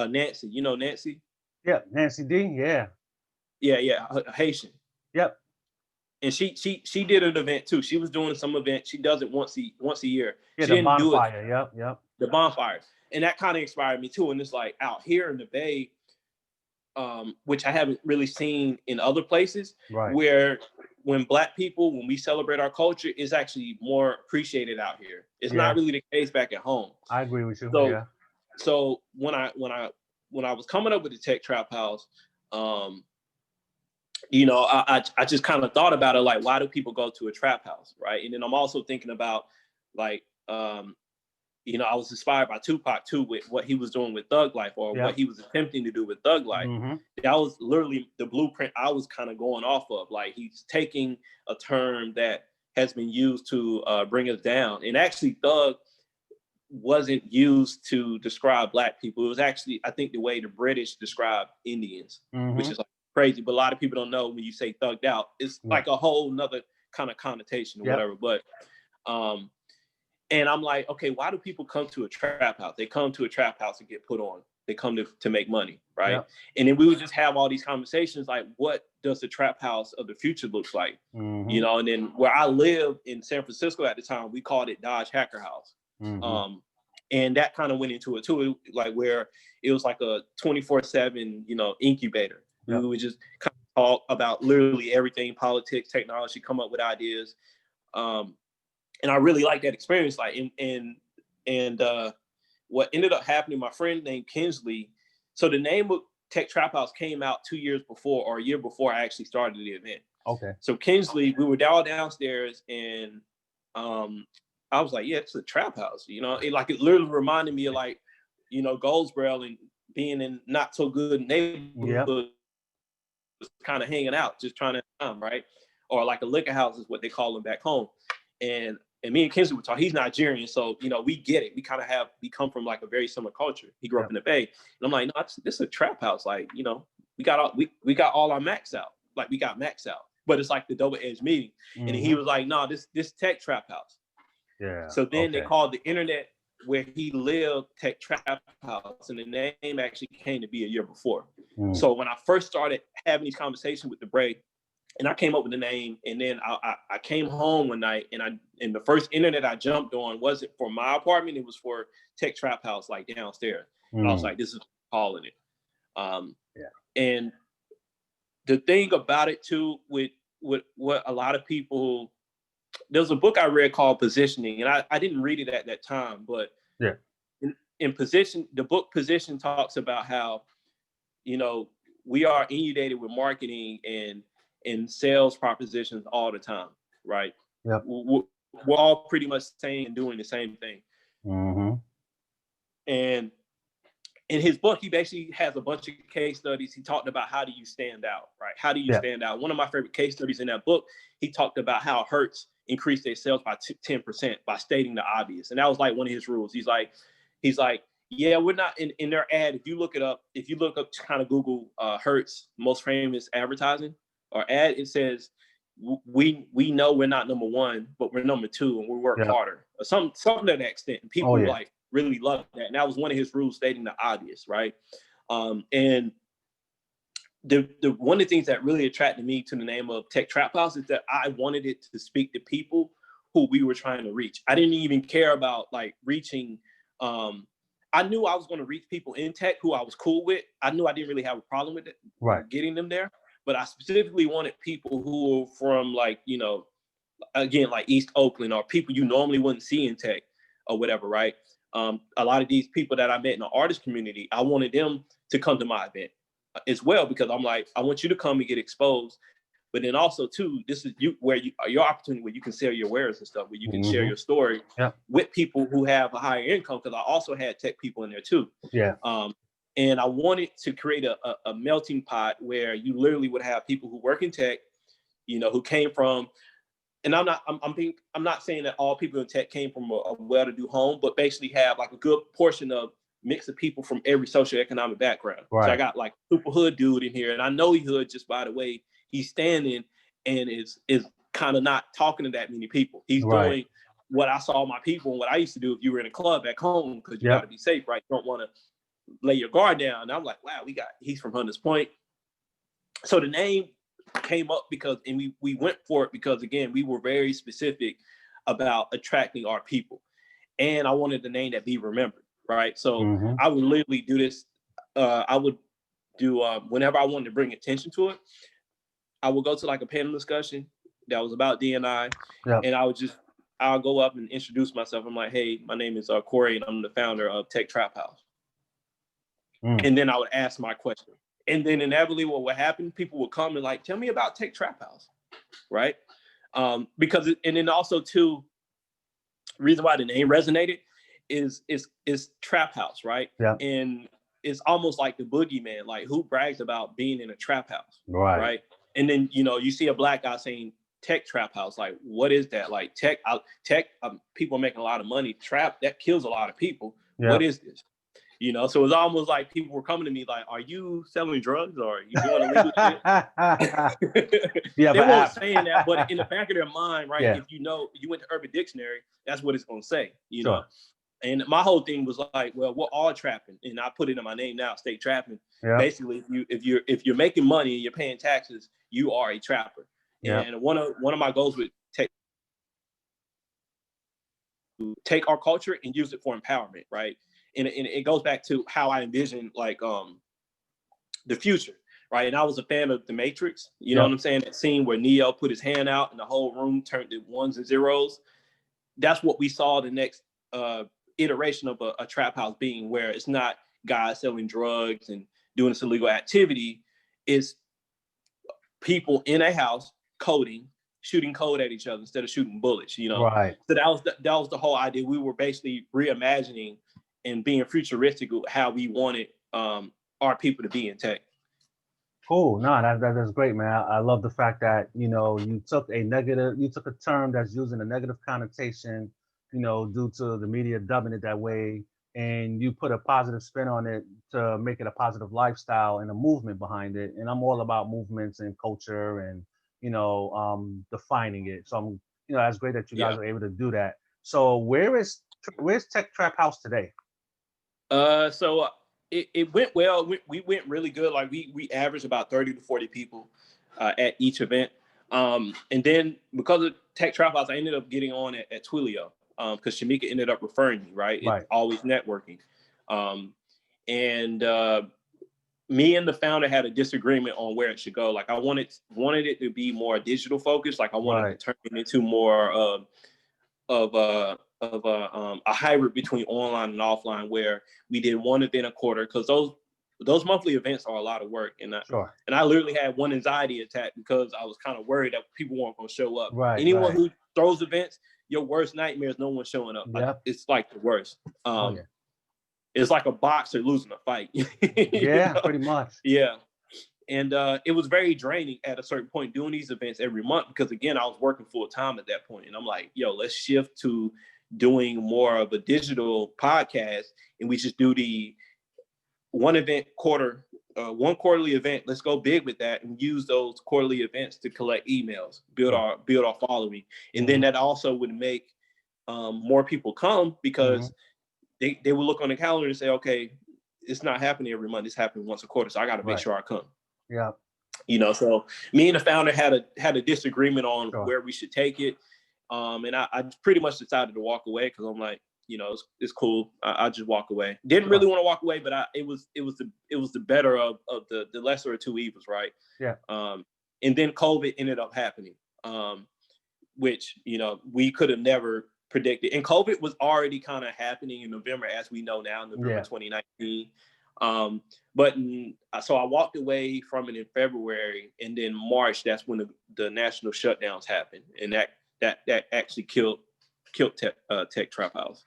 Nancy, Nancy. Yeah, Nancy D. Yeah. Yeah, Haitian. Yep. And she did an event too. She was doing some event. She does it once a year. Yeah, she the didn't bonfire. Do it. Yep. The bonfires, and that kind of inspired me too. And it's like out here in the Bay, which I haven't really seen in other places, where when we celebrate our culture, it's actually more appreciated out here. It's not really the case back at home. I agree with you. So when I was coming up with the Tech Trap House, I just kind of thought about it, like, why do people go to a trap house, right? And then I'm also thinking about, like, I was inspired by Tupac too, with what he was doing with Thug Life, or what he was attempting to do with Thug Life. Mm-hmm. That was literally the blueprint I was kind of going off of. Like, he's taking a term that has been used to bring us down. And actually, Thug wasn't used to describe Black people. It was actually, I think, the way the British described Indians, which is like crazy. But a lot of people don't know, when you say thugged out, it's like a whole nother kind of connotation or whatever. But and I'm like, okay, why do people come to a trap house? They come to a trap house to get put on. They come to make money, right? Yep. And then we would just have all these conversations, like, what does the trap house of the future looks like? Mm-hmm. And then where I lived in San Francisco at the time, we called it Dodge Hacker House. Mm-hmm. And that kind of went into it too, like where it was like a 24/7, incubator. Yep. We would just kind of talk about literally everything, politics, technology, come up with ideas. And I really liked that experience. Like, and what ended up happening, my friend named Kinsley. So the name of Tech Trap House came out 2 years before, or a year before I actually started the event. Okay. So Kinsley, we were all downstairs, and I was like, yeah, it's a trap house. It literally reminded me of, like, Goldsboro and being in not so good neighborhood, kind of hanging out, just trying to right? Or like a liquor house is what they call them back home. And me and Kinsley would talk. He's Nigerian, so we get it. We come from like a very similar culture. He grew up in the Bay, and I'm like, no, this is a trap house. Like, we got all our max out. Like, we got max out. but it's like the double-edged meaning. And he was like, no, this Tech Trap House. Yeah. So then they called the internet where he lived Tech Trap House, and the name actually came to be a year before. So when I first started having these conversations with the Bray, and I came up with the name, and then I came home one night, and the first internet I jumped on wasn't for my apartment, it was for Tech Trap House, like downstairs. And I was like, this is calling it. And the thing about it too, with what a lot of people, there's a book I read called Positioning, and I didn't read it at that time, but in Position, the book Position talks about how, you know, we are inundated with marketing and sales propositions all the time, right? We're all pretty much saying and doing the same thing. And in his book, he basically has a bunch of case studies. He talked about how do you stand out, right? How do you stand out? One of my favorite case studies in that book, he talked about how Hertz increased their sales by 10% by stating the obvious. And that was like one of his rules. He's like, yeah, we're not in their ad. If you look up kind of Google Hertz most famous advertising or ad, it says, we know we're not number one, but we're number two and we work harder. Or something to that extent. And people like really love that. And that was one of his rules, stating the obvious, right? And the one of the things that really attracted me to the name of Tech Trap House is that I wanted it to speak to people who we were trying to reach. I didn't even care about like reaching. I knew I was going to reach people in tech who I was cool with. I knew I didn't really have a problem with it, getting them there. But I specifically wanted people who were from like, you know, again, like East Oakland or people you normally wouldn't see in tech or whatever, right? A lot of these people that I met in the artist community, I wanted them to come to my event as well, because I'm like, I want you to come and get exposed. But then also too, this is your opportunity where you can sell your wares and stuff, where you can share your story with people who have a higher income. Because I also had tech people in there too. And I wanted to create a melting pot where you literally would have people who work in tech, you know, who came from, and I'm not saying that all people in tech came from a well-to-do home, but basically have like a good portion of mix of people from every socioeconomic background. So I got like super hood dude in here, and I know he's hood just by the way he's standing and is kind of not talking to that many people. He's doing what I saw my people and what I used to do if you were in a club back home, because you got to be safe, right? You don't want to lay your guard down. And I'm like, wow, he's from Hunters Point. So the name came up because, and we went for it because, again, we were very specific about attracting our people. And I wanted the name that be remembered, right? So I would literally do this. I would do, whenever I wanted to bring attention to it, I would go to like a panel discussion that was about D&I, and I'll go up and introduce myself. I'm like, hey, my name is Corey, and I'm the founder of Tech Trap House. And then I would ask my question. And then inevitably what would happen, people would come and like, tell me about Tech Trap House, right? Because, and then also too, reason why the name resonated is trap house, right? And it's almost like the boogeyman, like who brags about being in a trap house, right? And then, you know, you see a black guy saying Tech Trap House, like, what is that? Like tech, people are making a lot of money. Trap, that kills a lot of people. What is this? You know, so it's almost like people were coming to me like, are you selling drugs or are you doing illegal shit? They weren't saying that, but in the back of their mind, right, if you know, you went to Urban Dictionary, that's what it's going to say, you know? And my whole thing was like, well, we're all trapping. And I put it in my name now, StayTrappin. Basically, if you're making money and you're paying taxes, you are a trapper. And one of my goals with tech, to take our culture and use it for empowerment, right? And it goes back to how I envision like the future, right? And I was a fan of The Matrix, you know what I'm saying? That scene where Neo put his hand out and the whole room turned to ones and zeros. That's what we saw the next iteration of a trap house being, where it's not guys selling drugs and doing this illegal activity. It's people in a house coding, shooting code at each other instead of shooting bullets, you know? So that was the whole idea. We were basically reimagining and being futuristic with how we wanted our people to be in tech. Cool. No, that's great, man. I love the fact that, you know, you took a term that's using a negative connotation, you know, due to the media dubbing it that way, and you put a positive spin on it to make it a positive lifestyle and a movement behind it. And I'm all about movements and culture and, defining it. So that's great that you guys are able to do that. So where's Tech Trap House today? So it went well. We went really good. Like we averaged about 30 to 40 people at each event. And then because of Tech Trap House, I ended up getting on at Twilio because Shamika ended up referring me, right? It's always networking. And me and the founder had a disagreement on where it should go. Like I wanted it to be more digital focused. Like I wanted to turn it into more of a hybrid between online and offline, where we did one event a quarter, because those monthly events are a lot of work. And I literally had one anxiety attack because I was kind of worried that people weren't going to show up. Anyone who throws events, your worst nightmare is no one showing up. Like, it's like the worst. It's like a boxer losing a fight. Pretty much. Yeah. And it was very draining at a certain point doing these events every month, because again, I was working full time at that point. And I'm like, let's shift to doing more of a digital podcast, and we just do the one quarterly event. Let's go big with that and use those quarterly events to collect emails, build our following. And then that also would make more people come, because they will look on the calendar and say, okay, it's not happening every month. It's happening once a quarter. So I got to make sure I come. Yeah. So me and the founder had a disagreement on where we should take it. And I pretty much decided to walk away, because I'm like, it's cool. I just walk away. Didn't really want to walk away, but it was the better of the lesser of two evils, right? Yeah. And then COVID ended up happening, which we could have never predicted. And COVID was already kind of happening in November, as we know now, November 2019. So I walked away from it in February, and then March, that's when the national shutdowns happened, and that actually killed Tech Trap House.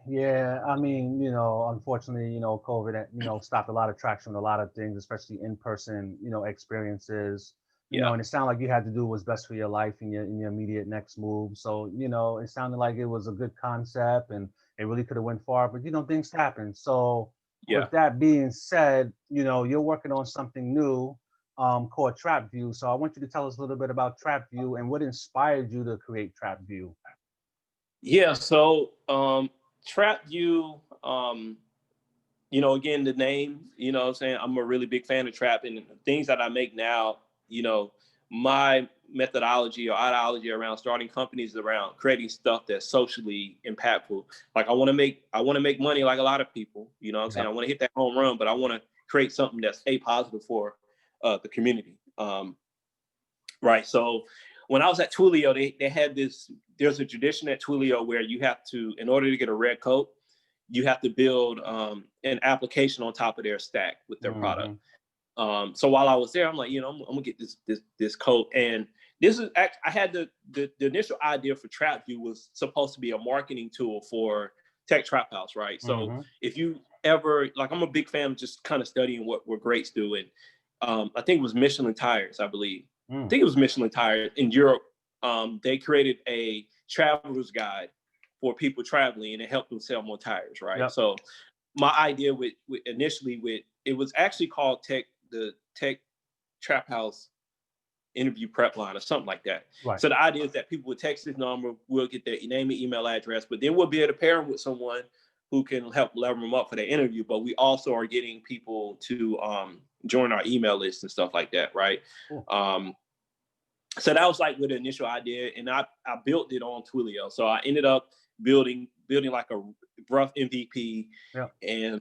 Yeah, I mean, unfortunately, COVID, stopped a lot of traction with a lot of things, especially in-person, experiences. And it sounded like you had to do what's best for your life and your immediate next move. So, it sounded like it was a good concept and it really could have went far, but things happen. So with that being said, you're working on something new called Trapview. So I want you to tell us a little bit about Trapview and what inspired you to create Trapview. Yeah, so Trapview, again, the name, what I'm saying, I'm a really big fan of trap, and the things that I make now, my methodology or ideology around starting companies is around creating stuff that's socially impactful. Like I want to make money like a lot of people, what I'm saying? I want to hit that home run, but I want to create something that's positive for the community. Right. So when I was at Twilio, they had there's a tradition at Twilio where you have to, in order to get a red coat, you have to build an application on top of their stack with their product. So while I was there, I'm like, I'm gonna get this coat. And this is I had the initial idea for Trapview was supposed to be a marketing tool for Tech Trap House, right? So if you ever, like, I'm a big fan of just kind of studying what greats do. And I think it was Michelin Tires, I believe. I think it was Michelin Tires in Europe. They created a traveler's guide for people traveling, and it helped them sell more tires, right? So my idea with it was actually called the Tech Trap House interview prep line or something like that. Right. So the idea is that people would text this number, we'll get their name and email address, but then we'll be able to pair them with someone who can help level them up for their interview. But we also are getting people to join our email list and stuff like that, right? Cool. So that was like with the initial idea, and I built it on Twilio. So I ended up building like a rough MVP, and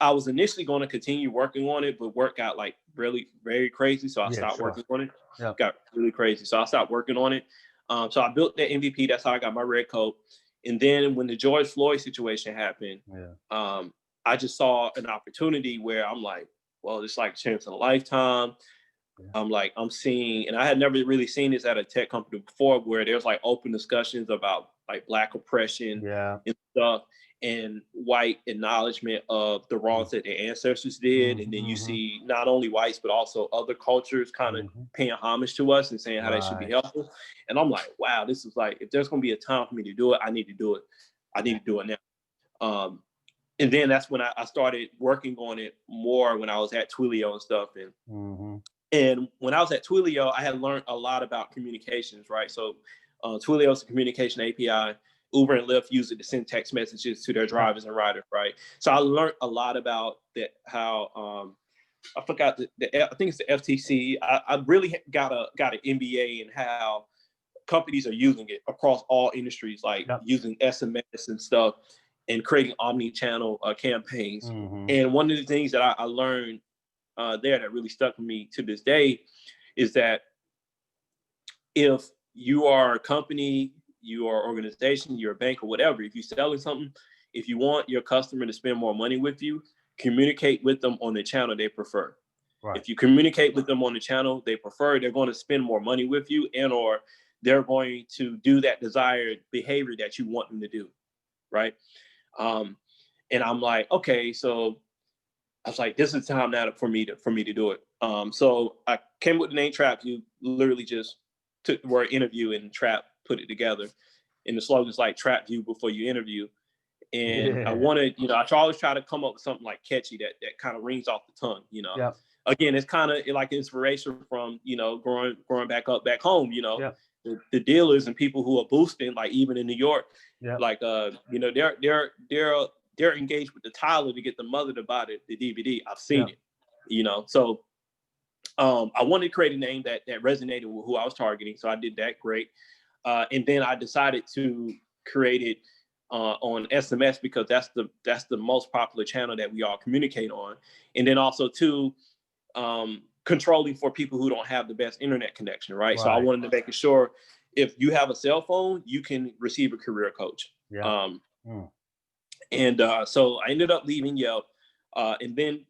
I was initially going to continue working on it, but work got like really very crazy, so I stopped working on it. Got really crazy, so I stopped working on it. So I built that MVP. That's how I got my red coat. And then when the George Floyd situation happened, I just saw an opportunity where I'm like, well, it's like a chance in a lifetime. I'm seeing, and I had never really seen this at a tech company before, where there's like open discussions about like Black oppression and stuff, and white acknowledgement of the wrongs that their ancestors did. And then you see not only whites, but also other cultures kind of paying homage to us and saying how they should be helpful. And I'm like, wow, this is like, if there's going to be a time for me to do it, I need to do it. I need to do it now. And then that's when I started working on it more when I was at Twilio and stuff. And And when I was at Twilio, I had learned a lot about communications, right? So Twilio is a communication API. Uber and Lyft use it to send text messages to their drivers and riders, right? So I learned a lot about that, how I forgot I think it's the FTC. I really got an MBA in how companies are using it across all industries, like using SMS and stuff and creating omni-channel campaigns. And one of the things that I learned there that really stuck with me to this day is that if you are a company, you are an organization, you're a bank or whatever, if you're selling something, if you want your customer to spend more money with you, communicate with them on the channel they prefer. Right. If you communicate with them on the channel they prefer, they're going to spend more money with you, and or they're going to do that desired behavior that you want them to do, right? And I'm like, okay, so I was like, this is time now for me to do it. So I came with the name Trapview, literally just took the word interview and trap, put it together. And the slogan's like Trapview before you interview. And I wanted, I always try to come up with something like catchy that kind of rings off the tongue, Yep. Again, it's kind of like inspiration from, growing back home, Yep. The dealers and people who are boosting, like even in New York, yep. Like, they're engaged with the Tyler to get the mother to buy the DVD. I've seen it, So I wanted to create a name that resonated with who I was targeting. So I did that great. And then I decided to create it on SMS because that's the most popular channel that we all communicate on. And then also too, controlling for people who don't have the best internet connection, right? So I wanted to make sure if you have a cell phone, you can receive a career coach. Yeah. And so I ended up leaving Yelp. And then,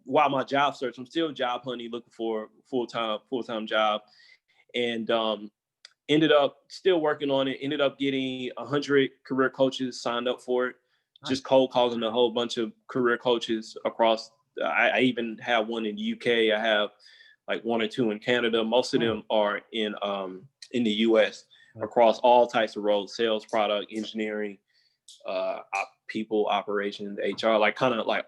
while my job search, I'm still job hunting, looking for a full-time job. And ended up still working on it, ended up getting 100 career coaches signed up for it. Nice. Just cold calling a whole bunch of career coaches across. I even have one in the UK. I have like one or two in Canada. Most of them are in the US across all types of roles: sales, product, engineering, people, operations, HR, like kind of like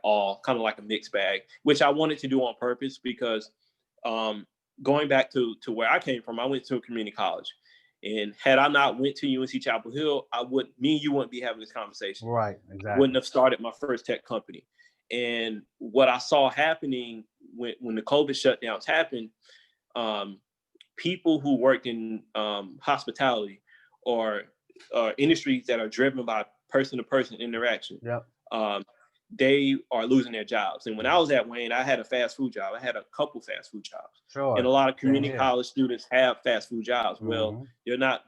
a mixed bag, which I wanted to do on purpose because going back to where I came from, I went to a community college. And had I not went to UNC Chapel Hill, me and you wouldn't be having this conversation. Right, exactly. Wouldn't have started my first tech company. And what I saw happening when the COVID shutdowns happened, people who worked in hospitality or industries that are driven by person-to-person interaction, they are losing their jobs. And when I was at Wayne, I had a fast food job. I had a couple fast food jobs. Sure. And a lot of community college students have fast food jobs. Mm-hmm. Well,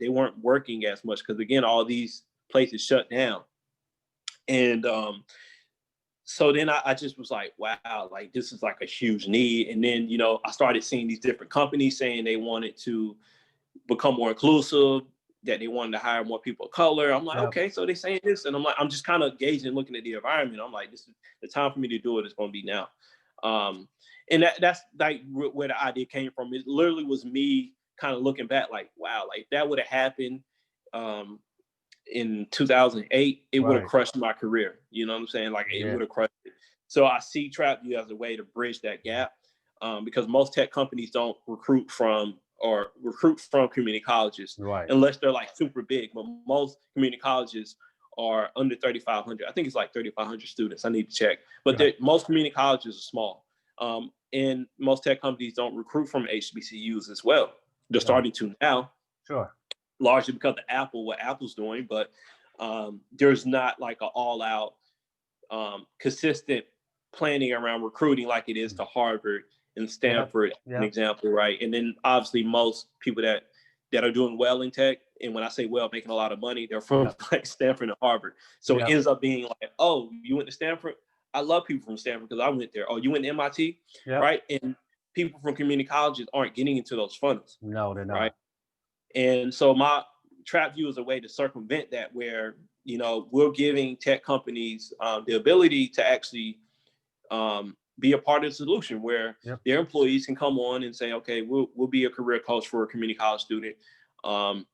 they weren't working as much because, again, all these places shut down. And so then I just was like, wow, like this is like a huge need. And then, I started seeing these different companies saying they wanted to become more inclusive, that they wanted to hire more people of color. I'm like, okay, so they're saying this. And I'm like, I'm just kind of gauging, looking at the environment. I'm like, this is the time for me to do it. It's going to be now. And that's like where the idea came from. It literally was me kind of looking back like, wow, like that would have happened in 2008, it would have crushed my career. You know what I'm saying? Like it would have crushed it. So I see Trapview as a way to bridge that gap because most tech companies don't recruit from community colleges unless they're like super big. But most community colleges are under 3,500. I think it's like 3,500 students. I need to check. But most community colleges are small. And most tech companies don't recruit from HBCUs as well. They're starting to now. Sure. Largely because of what Apple's doing, but there's not like an all-out consistent planning around recruiting like it is to Harvard and Stanford, an example, right? And then obviously most people that are doing well in tech, and when I say well, making a lot of money, they're from like Stanford and Harvard. So it ends up being like, oh, you went to Stanford? I love people from Stanford because I went there. Oh, you went to MIT? Right? And people from community colleges aren't getting into those funnels. No, they're not. Right? And so my Trapview is a way to circumvent that, where, we're giving tech companies the ability to actually be a part of the solution, where their employees can come on and say, okay, we'll be a career coach for a community college student. And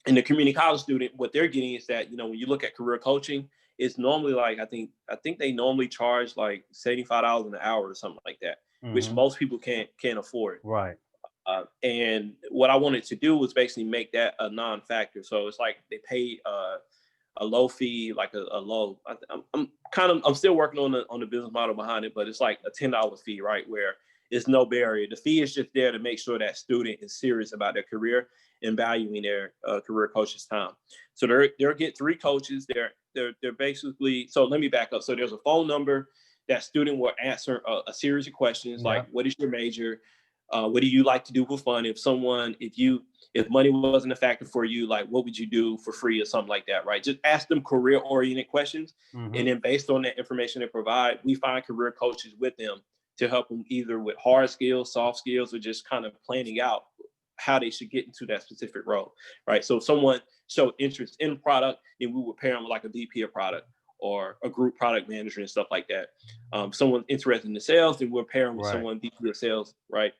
the community college student, what they're getting is that, when you look at career coaching, it's normally like, I think they normally charge like $75 an hour or something like that. which most people can't afford. Right. And what I wanted to do was basically make that a non-factor. So it's like they pay a low fee, like a low. I'm still working on the business model behind it, but it's like a $10 fee, right? Where it's no barrier. The fee is just there to make sure that student is serious about their career and valuing their career coach's time. So they'll get 3 coaches. They're basically, so let me back up. So there's a phone number. That student will answer a series of questions like, what is your major? What do you like to do for fun? If money wasn't a factor for you, like what would you do for free or something like that, right? Just ask them career-oriented questions. And then based on that information they provide, we find career coaches with them to help them either with hard skills, soft skills, or just kind of planning out how they should get into that specific role, right? So if someone showed interest in product, then we would pair them with like a VP of product or a group product manager and stuff like that. Someone interested in the sales, then we'll pair them with someone VP of sales, right?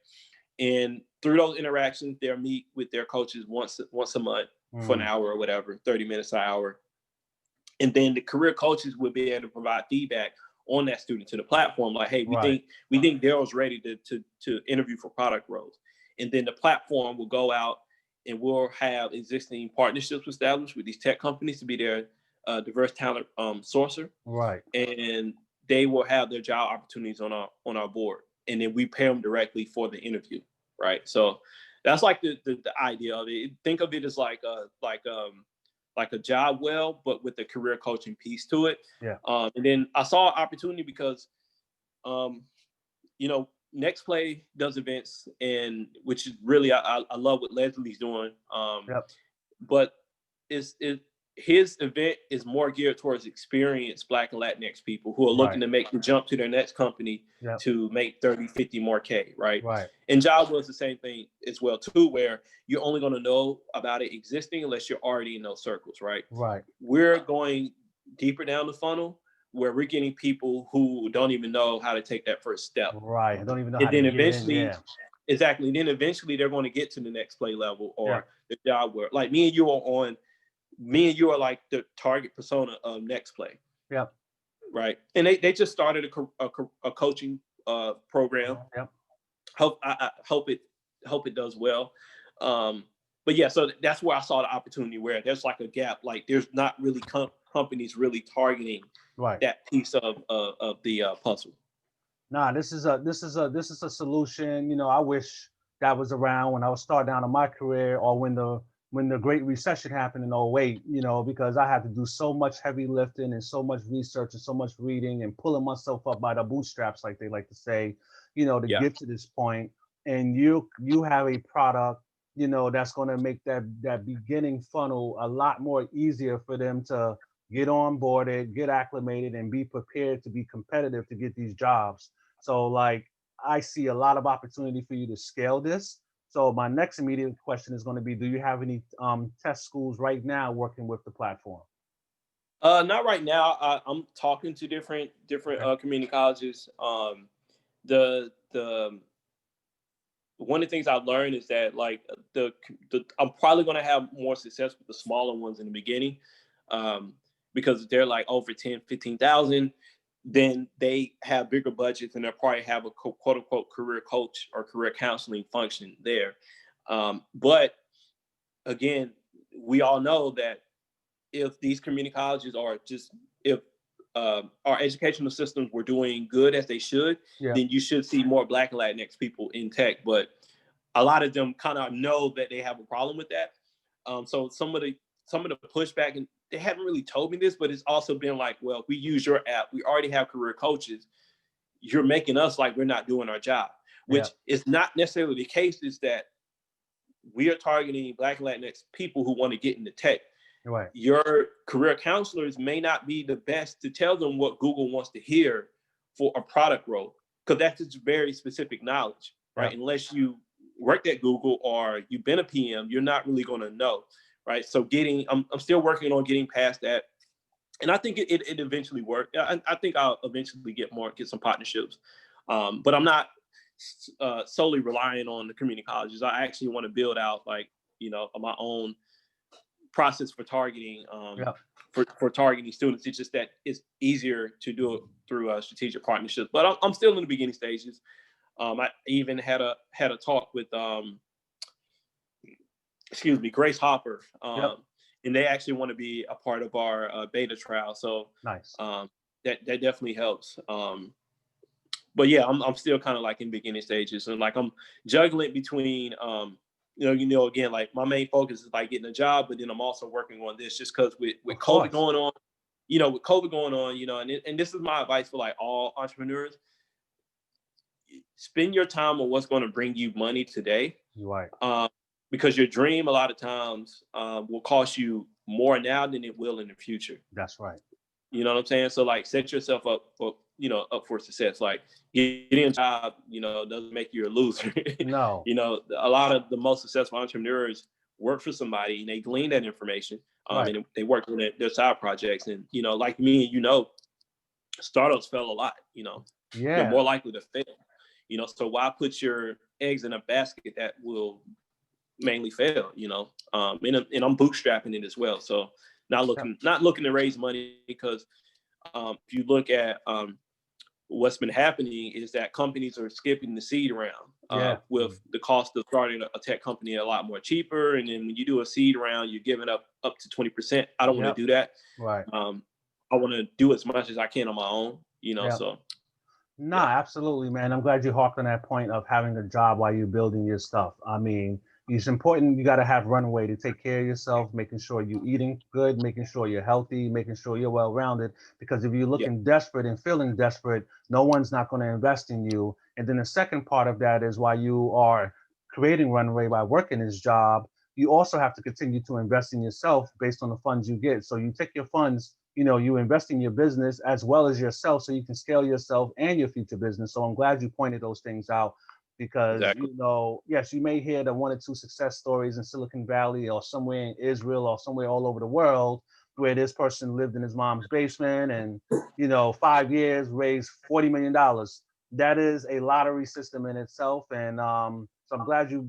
And through those interactions, they'll meet with their coaches once a month for an hour or whatever, 30 minutes an hour. And then the career coaches will be able to provide feedback on that student to the platform. Like, hey, we think Daryl's ready to interview for product roles. And then the platform will go out and we'll have existing partnerships established with these tech companies to be their diverse talent sourcer. Right. And they will have their job opportunities on our board. And then we pay them directly for the interview, right? So that's like the idea of it. Think of it as like a job well, but with the career coaching piece to it. Yeah. And then I saw an opportunity because, Next Play does events, and which is really I love what Leslie's doing. But his event is more geared towards experienced Black and Latinx people who are looking to make the jump to their next company to make 30, 50 more K, right? And job was the same thing as well too, where you're only going to know about it existing unless you're already in those circles, right? We're going deeper down the funnel where we're getting people who don't even know how to take that first step. Right. Don't even know and how then to eventually, get in. Exactly. And then eventually they're going to get to the next play level or the job where, like me and you are like the target persona of Next Play. Yeah. Right. And they just started a coaching program. Yep. I hope it does well. But yeah, so that's where I saw the opportunity where there's like a gap. Like there's not really companies really targeting that piece of the puzzle. Nah, this is a solution. I wish that was around when I was starting out in my career or when the Great Recession happened in 2008, because I had to do so much heavy lifting and so much research and so much reading and pulling myself up by the bootstraps, like they like to say, to get to this point. And you have a product, that's going to make that beginning funnel a lot more easier for them to get onboarded, get acclimated, and be prepared to be competitive to get these jobs. So like, I see a lot of opportunity for you to scale this. So my next immediate question is going to be, do you have any test schools right now working with the platform? Not right now. I'm talking to different community colleges. The one of the things I've learned is that like I'm probably going to have more success with the smaller ones in the beginning, because they're like over 10, 15,000. Then they have bigger budgets and they'll probably have a quote unquote career coach or career counseling function there. But again, we all know that if these community colleges are if our educational systems were doing good as they should, then you should see more Black and Latinx people in tech. But a lot of them kind of know that they have a problem with that. So some of the pushback, and they haven't really told me this, but it's also been like, well, if we use your app, we already have career coaches. You're making us like we're not doing our job, which is not necessarily the case. Is that we are targeting Black and Latinx people who want to get into tech. Right. Your career counselors may not be the best to tell them what Google wants to hear for a product role, because that's just very specific knowledge, right? Unless you worked at Google or you've been a PM, you're not really going to know, right? So I'm still working on getting past that, and I think it eventually worked. I think I'll eventually get some partnerships, but I'm not solely relying on the community colleges. I actually want to build out my own process for targeting for targeting students. It's just that it's easier to do it through strategic partnerships. But I'm still in the beginning stages. I even had a talk with Grace Hopper, Yep. and they actually want to be a part of our beta trial. So Nice. That definitely helps. But yeah, I'm still kind of like in beginning stages, and like I'm juggling between again, like my main focus is like getting a job, but then I'm also working on this just because with COVID going on, and this is my advice for like all entrepreneurs: spend your time on what's going to bring you money today. Right. Because your dream a lot of times will cost you more now than it will in the future. That's right. You know what I'm saying? So like set yourself up for success. Like getting a job, doesn't make you a loser. No. A lot of the most successful entrepreneurs work for somebody and they glean that information. Right. And they work on their side projects. And, like me, startups fail a lot, Yeah. They're more likely to fail. So why put your eggs in a basket that will mainly fail, and I'm bootstrapping it as well. So not looking to raise money because if you look at what's been happening is that companies are skipping the seed round with the cost of starting a tech company a lot more cheaper. And then when you do a seed round, you're giving up to 20%. I don't want to do that. Right. I want to do as much as I can on my own, so. Absolutely, man. I'm glad you harped on that point of having a job while you're building your stuff. I mean, it's important. You got to have runway to take care of yourself, making sure you're eating good, making sure you're healthy, making sure you're well-rounded. Because if you're looking desperate and feeling desperate, no one's not going to invest in you. And then the second part of that is while you are creating runway by working this job, you also have to continue to invest in yourself based on the funds you get. So you take your funds, you invest in your business as well as yourself so you can scale yourself and your future business. So I'm glad you pointed those things out because, yes, you may hear the 1 or 2 success stories in Silicon Valley or somewhere in Israel or somewhere all over the world where this person lived in his mom's basement and, 5 years raised $40 million. That is a lottery system in itself. And so I'm glad you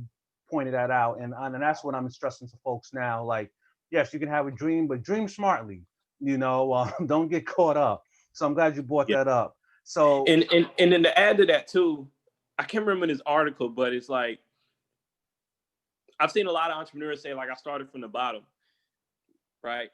pointed that out. And that's what I'm stressing to folks now. Like, yes, you can have a dream, but dream smartly. Don't get caught up. So I'm glad you brought that up. So and then to add to that too, I can't remember this article, but it's like I've seen a lot of entrepreneurs say like I started from the bottom, right?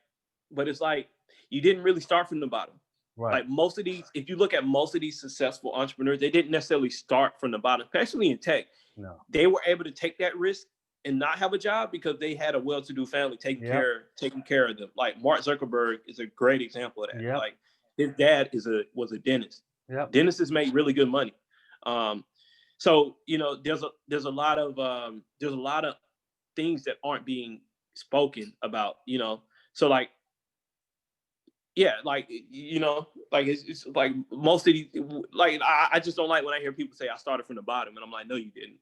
But it's like you didn't really start from the bottom. Right. Like most of these, if you look at most of these successful entrepreneurs, they didn't necessarily start from the bottom, especially in tech. No. They were able to take that risk and not have a job because they had a well-to-do family taking care of them. Like Mark Zuckerberg is a great example of that. Yep. Like his dad was a dentist. Yep. Dentists make really good money. So there's a lot of things that aren't being spoken about. So like. Yeah, like it's like most of these, like I just don't like when I hear people say I started from the bottom, and I'm like, no, you didn't.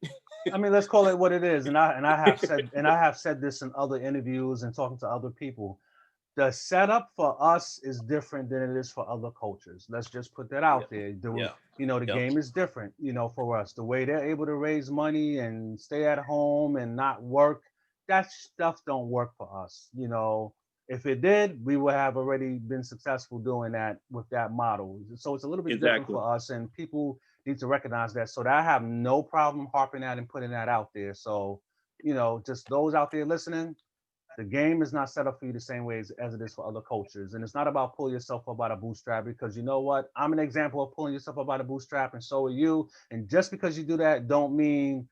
I mean, let's call it what it is. And I have said this in other interviews and talking to other people. The setup for us is different than it is for other cultures. Let's just put that out there. The game is different. For us, the way they're able to raise money and stay at home and not work, that stuff don't work for us. If it did, we would have already been successful doing that with that model. So it's a little bit different for us, and people need to recognize that. So that I have no problem harping that and putting that out there. So, just those out there listening, the game is not set up for you the same way as it is for other cultures. And it's not about pull yourself up by the bootstrap because you know what? I'm an example of pulling yourself up by the bootstrap and so are you. And just because you do that don't mean,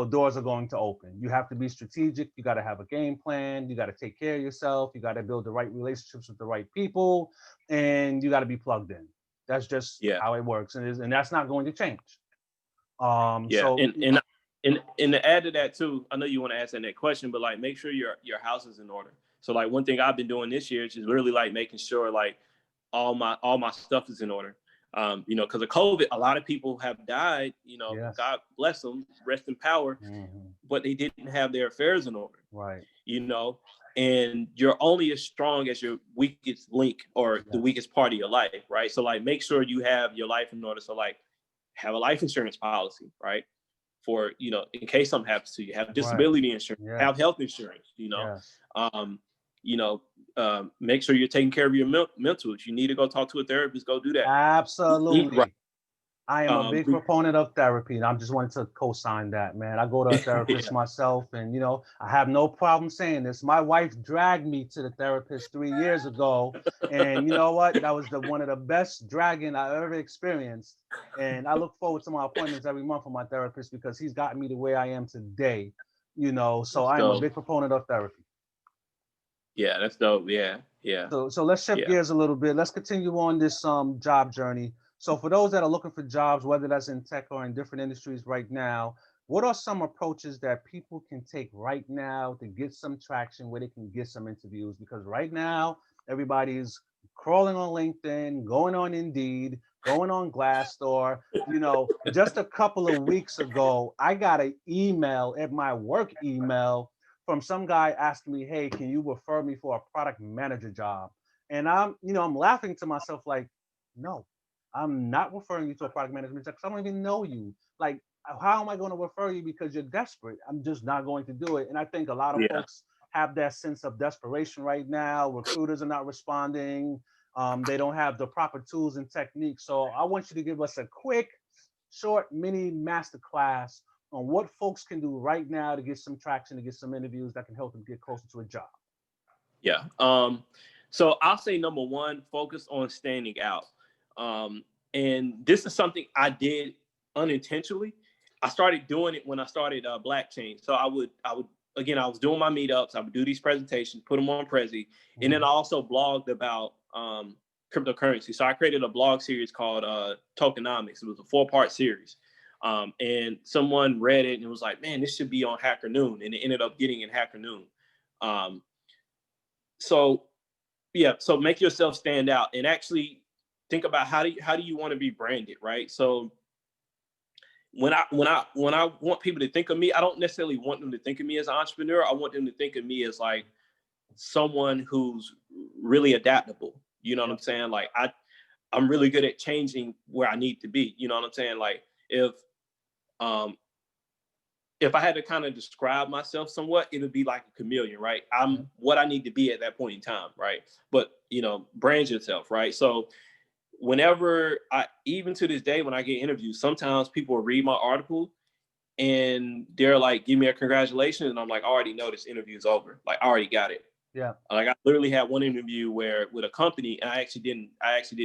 doors are going to open. You have to be strategic. You got to have a game plan. You got to take care of yourself. You got to build the right relationships with the right people. And you got to be plugged in. That's just how it works. And that's not going to change. And to add to that too, I know you want to ask that question, but like make sure your house is in order. So like one thing I've been doing this year is just really like making sure like all my stuff is in order. Because of COVID, a lot of people have died. God bless them, rest in power, but they didn't have their affairs in order. Right. And you're only as strong as your weakest link or the weakest part of your life, right? So like make sure you have your life in order. So like have a life insurance policy, right? For, in case something happens to you, have disability insurance, have health insurance, make sure you're taking care of your mental. If you need to go talk to a therapist, go do that. Absolutely. I am a big proponent of therapy, and I just wanted to co-sign that, man. I go to a therapist myself, and I have no problem saying this. My wife dragged me to the therapist 3 years ago, and you know what? That was one of the best dragging I ever experienced. And I look forward to my appointments every month with my therapist because he's gotten me to where I am today. So I am a big proponent of therapy. Yeah, that's dope. Yeah. So let's shift gears a little bit. Let's continue on this job journey. So for those that are looking for jobs, whether that's in tech or in different industries right now, what are some approaches that people can take right now to get some traction where they can get some interviews? Because right now, everybody's crawling on LinkedIn, going on Indeed, going on Glassdoor. Just a couple of weeks ago, I got an email at my work email from some guy asking me, hey, can you refer me for a product manager job? And I'm laughing to myself like, no, I'm not referring you to a product management job because I don't even know you. Like, how am I going to refer you because you're desperate? I'm just not going to do it. And I think a lot of folks have that sense of desperation right now. Recruiters are not responding. They don't have the proper tools and techniques. So I want you to give us a quick, short mini masterclass on what folks can do right now to get some traction, to get some interviews that can help them get closer to a job. Yeah. So I'll say number one, focus on standing out. And this is something I did unintentionally. I started doing it when I started Black Chain. So I was doing my meetups. I would do these presentations, put them on Prezi. And then I also blogged about cryptocurrency. So I created a blog series called Tokenomics. It was a 4-part series. And someone read it and it was like, man, this should be on Hacker Noon. And it ended up getting in Hacker Noon. So make yourself stand out and actually think about how do you want to be branded, right? So when I want people to think of me, I don't necessarily want them to think of me as an entrepreneur. I want them to think of me as like someone who's really adaptable. You know what I'm saying? Like I'm really good at changing where I need to be. You know what I'm saying? Like if I had to kind of describe myself somewhat, it would be like a chameleon, right? I'm what I need to be at that point in time, right? But, brand yourself, right? So whenever even to this day, when I get interviews, sometimes people will read my article and they're like, give me a congratulations. And I'm like, I already know this interview's over. Like, I already got it. Yeah. Like I literally had one interview with a company and I actually didn't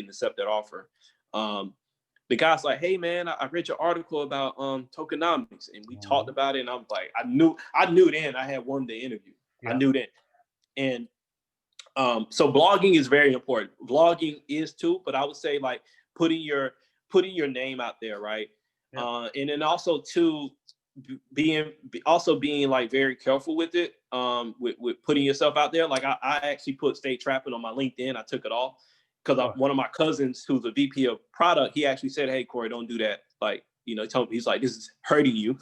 accept that offer. The guy's like, hey man, I read your article about tokenomics and we talked about it. And I'm like, I knew then I had won the interview. Yeah. I knew then. And so blogging is very important. Vlogging is too, but I would say like putting your name out there, right? Yeah. And then also too, being like very careful with it, with putting yourself out there. Like I actually put StayTrappin on my LinkedIn. I took it off because one of my cousins who's a VP of product, he actually said, hey, Corey, don't do that. Like, told me, he's like, this is hurting you.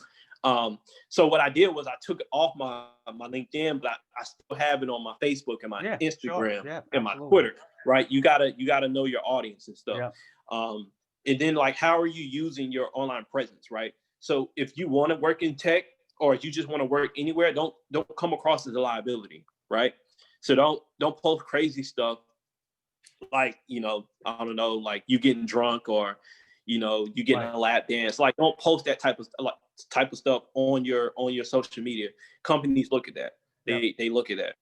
So what I did was I took it off my LinkedIn, but I still have it on my Facebook and my Instagram and my Twitter, right? You gotta know your audience and stuff. Yeah. And then like, how are you using your online presence, right? So if you want to work in tech or if you just want to work anywhere, don't come across as a liability, right? So don't post crazy stuff like, I don't know, like you getting drunk or, you getting a lap dance. Like don't post that type of stuff on your social media. Companies look at that. They look at that.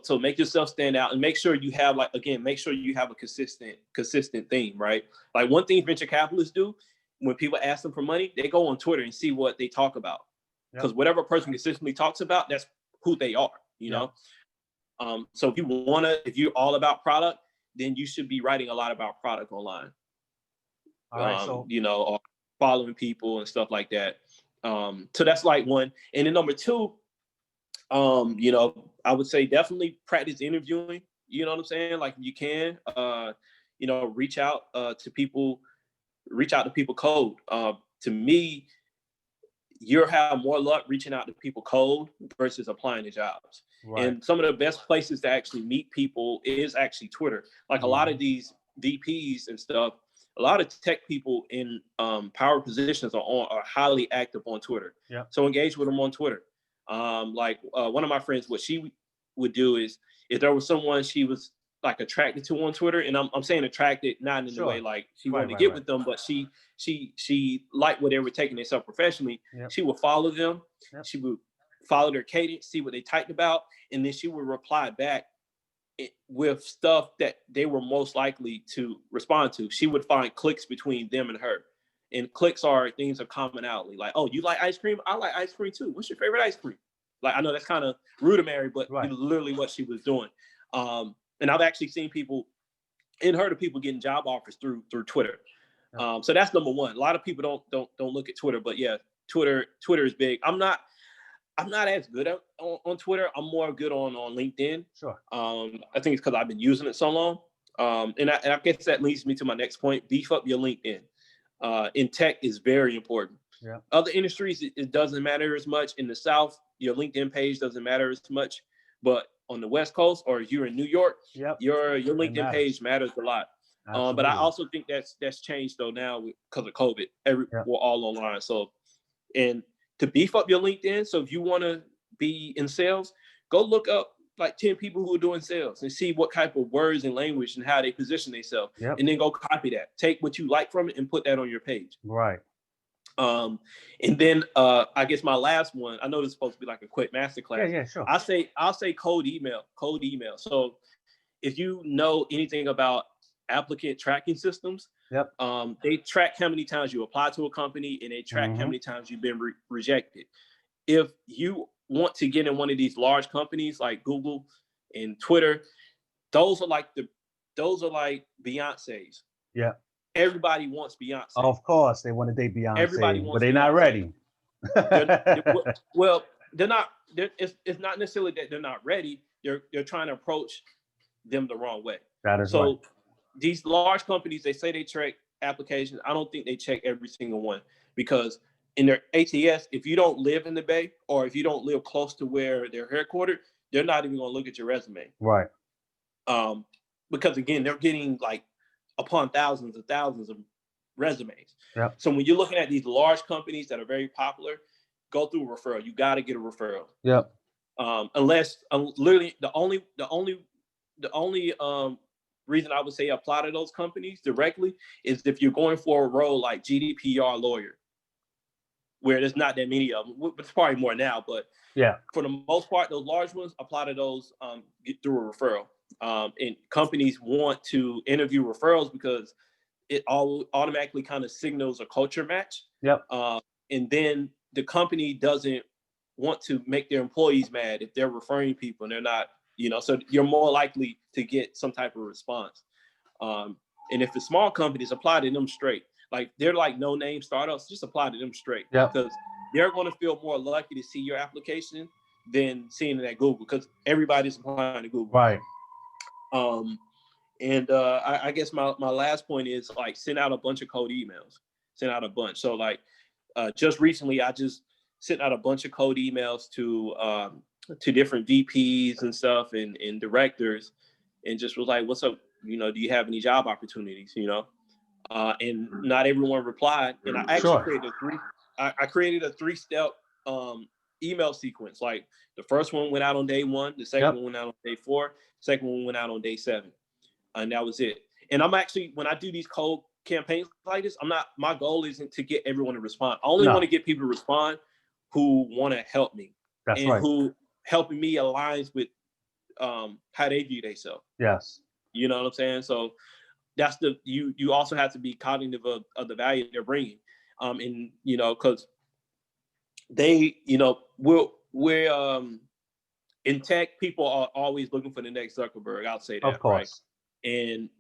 So make yourself stand out and make sure you have a consistent theme, right? Like one thing venture capitalists do when people ask them for money, they go on Twitter and see what they talk about. Because whatever a person consistently talks about, that's who they are, you know? So if you're all about product, then you should be writing a lot about product online. All right, or following people and stuff like that. So that's like one. And then number two, I would say definitely practice interviewing. You know what I'm saying? Like you can, reach out to people cold. To me, you'll have more luck reaching out to people cold versus applying to jobs. Right. And some of the best places to actually meet people is actually Twitter. Like a lot of these VPs and stuff, a lot of tech people in power positions are highly active on Twitter. Yeah. So engage with them on Twitter. One of my friends, what she would do is if there was someone she was like attracted to on Twitter, and I'm saying attracted not in the way like she wanted to get with them, but she liked where they were taking themselves professionally. Yep. She would follow them. Yep. She would follow their cadence, see what they typed about, and then she would reply back with stuff that they were most likely to respond to. She would find clicks between them and her. And clicks are things of commonality. Like, oh, you like ice cream? I like ice cream too. What's your favorite ice cream? Like, I know that's kind of rudimentary, but literally what she was doing. And I've actually seen people getting job offers through Twitter. So that's number one. A lot of people don't look at Twitter, but yeah, Twitter is big. I'm not as good on Twitter. I'm more good on LinkedIn. Sure. I think it's because I've been using it so long. And I guess that leads me to my next point. Beef up your LinkedIn. In tech is very important. Yeah. Other industries, it doesn't matter as much. In the South, your LinkedIn page doesn't matter as much. But on the West Coast, or if you're in New York, your LinkedIn page matters a lot. But I also think that's changed though now because of COVID. We're all online. So, and to beef up your LinkedIn, so if you want to be in sales, go look up like 10 people who are doing sales and see what type of words and language and how they position themselves. And then go copy that. Take what you like from it and put that on your page. Right. And then I guess my last one, I know this is supposed to be like a quick masterclass. Yeah, sure. I'll say cold email. So if you know anything about applicant tracking systems, they track how many times you apply to a company, and they track how many times you've been rejected. If you want to get in one of these large companies like Google and Twitter, those are like Beyonce's. Yeah. Everybody wants Beyonce. Of course, they want to date Beyonce. Everybody wants, but they're not ready. They're not. It's not necessarily that they're not ready. They're trying to approach them the wrong way. That is right. These large companies, they say they check applications. I don't think they check every single one, because in their ATS, if you don't live in the Bay, or if you don't live close to where they're headquartered, they're not even going to look at your resume. Right. Because again, they're getting like upon thousands of resumes. Yep. So when you're looking at these large companies that are very popular, go through a referral. You got to get a referral. Yep. Unless literally the only reason I would say apply to those companies directly is if you're going for a role like GDPR lawyer, where there's not that many of them. It's probably more now, but for the most part, those large ones, apply to those get through a referral. And companies want to interview referrals because it automatically kind of signals a culture match. Yep. And then the company doesn't want to make their employees mad if they're referring people and they're not, so you're more likely to get some type of response. And if it's small companies, apply to them straight. Like they're like no-name startups, just apply to them straight. Yep. Because they're going to feel more lucky to see your application than seeing it at Google, because everybody's applying to Google. Right. I guess my last point is like send out a bunch of cold emails. Send out a bunch. So like just recently, I just sent out a bunch of cold emails to different VPs and stuff and directors, and just was like, "What's up? Do you have any job opportunities?" And not everyone replied. And I actually created a three-step email sequence. Like the first one went out on day 1, the second one went out on day 4, second one went out on day 7, and that was it. And I'm actually, when I do these cold campaigns like this, my goal isn't to get everyone to respond. I only want to get people to respond who want to help me. That's right. Who helping me aligns with how they view themselves. Yes. You know what I'm saying? So that's you also have to be cognitive of the value they're bringing. And because they, we're in tech, people are always looking for the next Zuckerberg. I'll say that. Of course. Right? And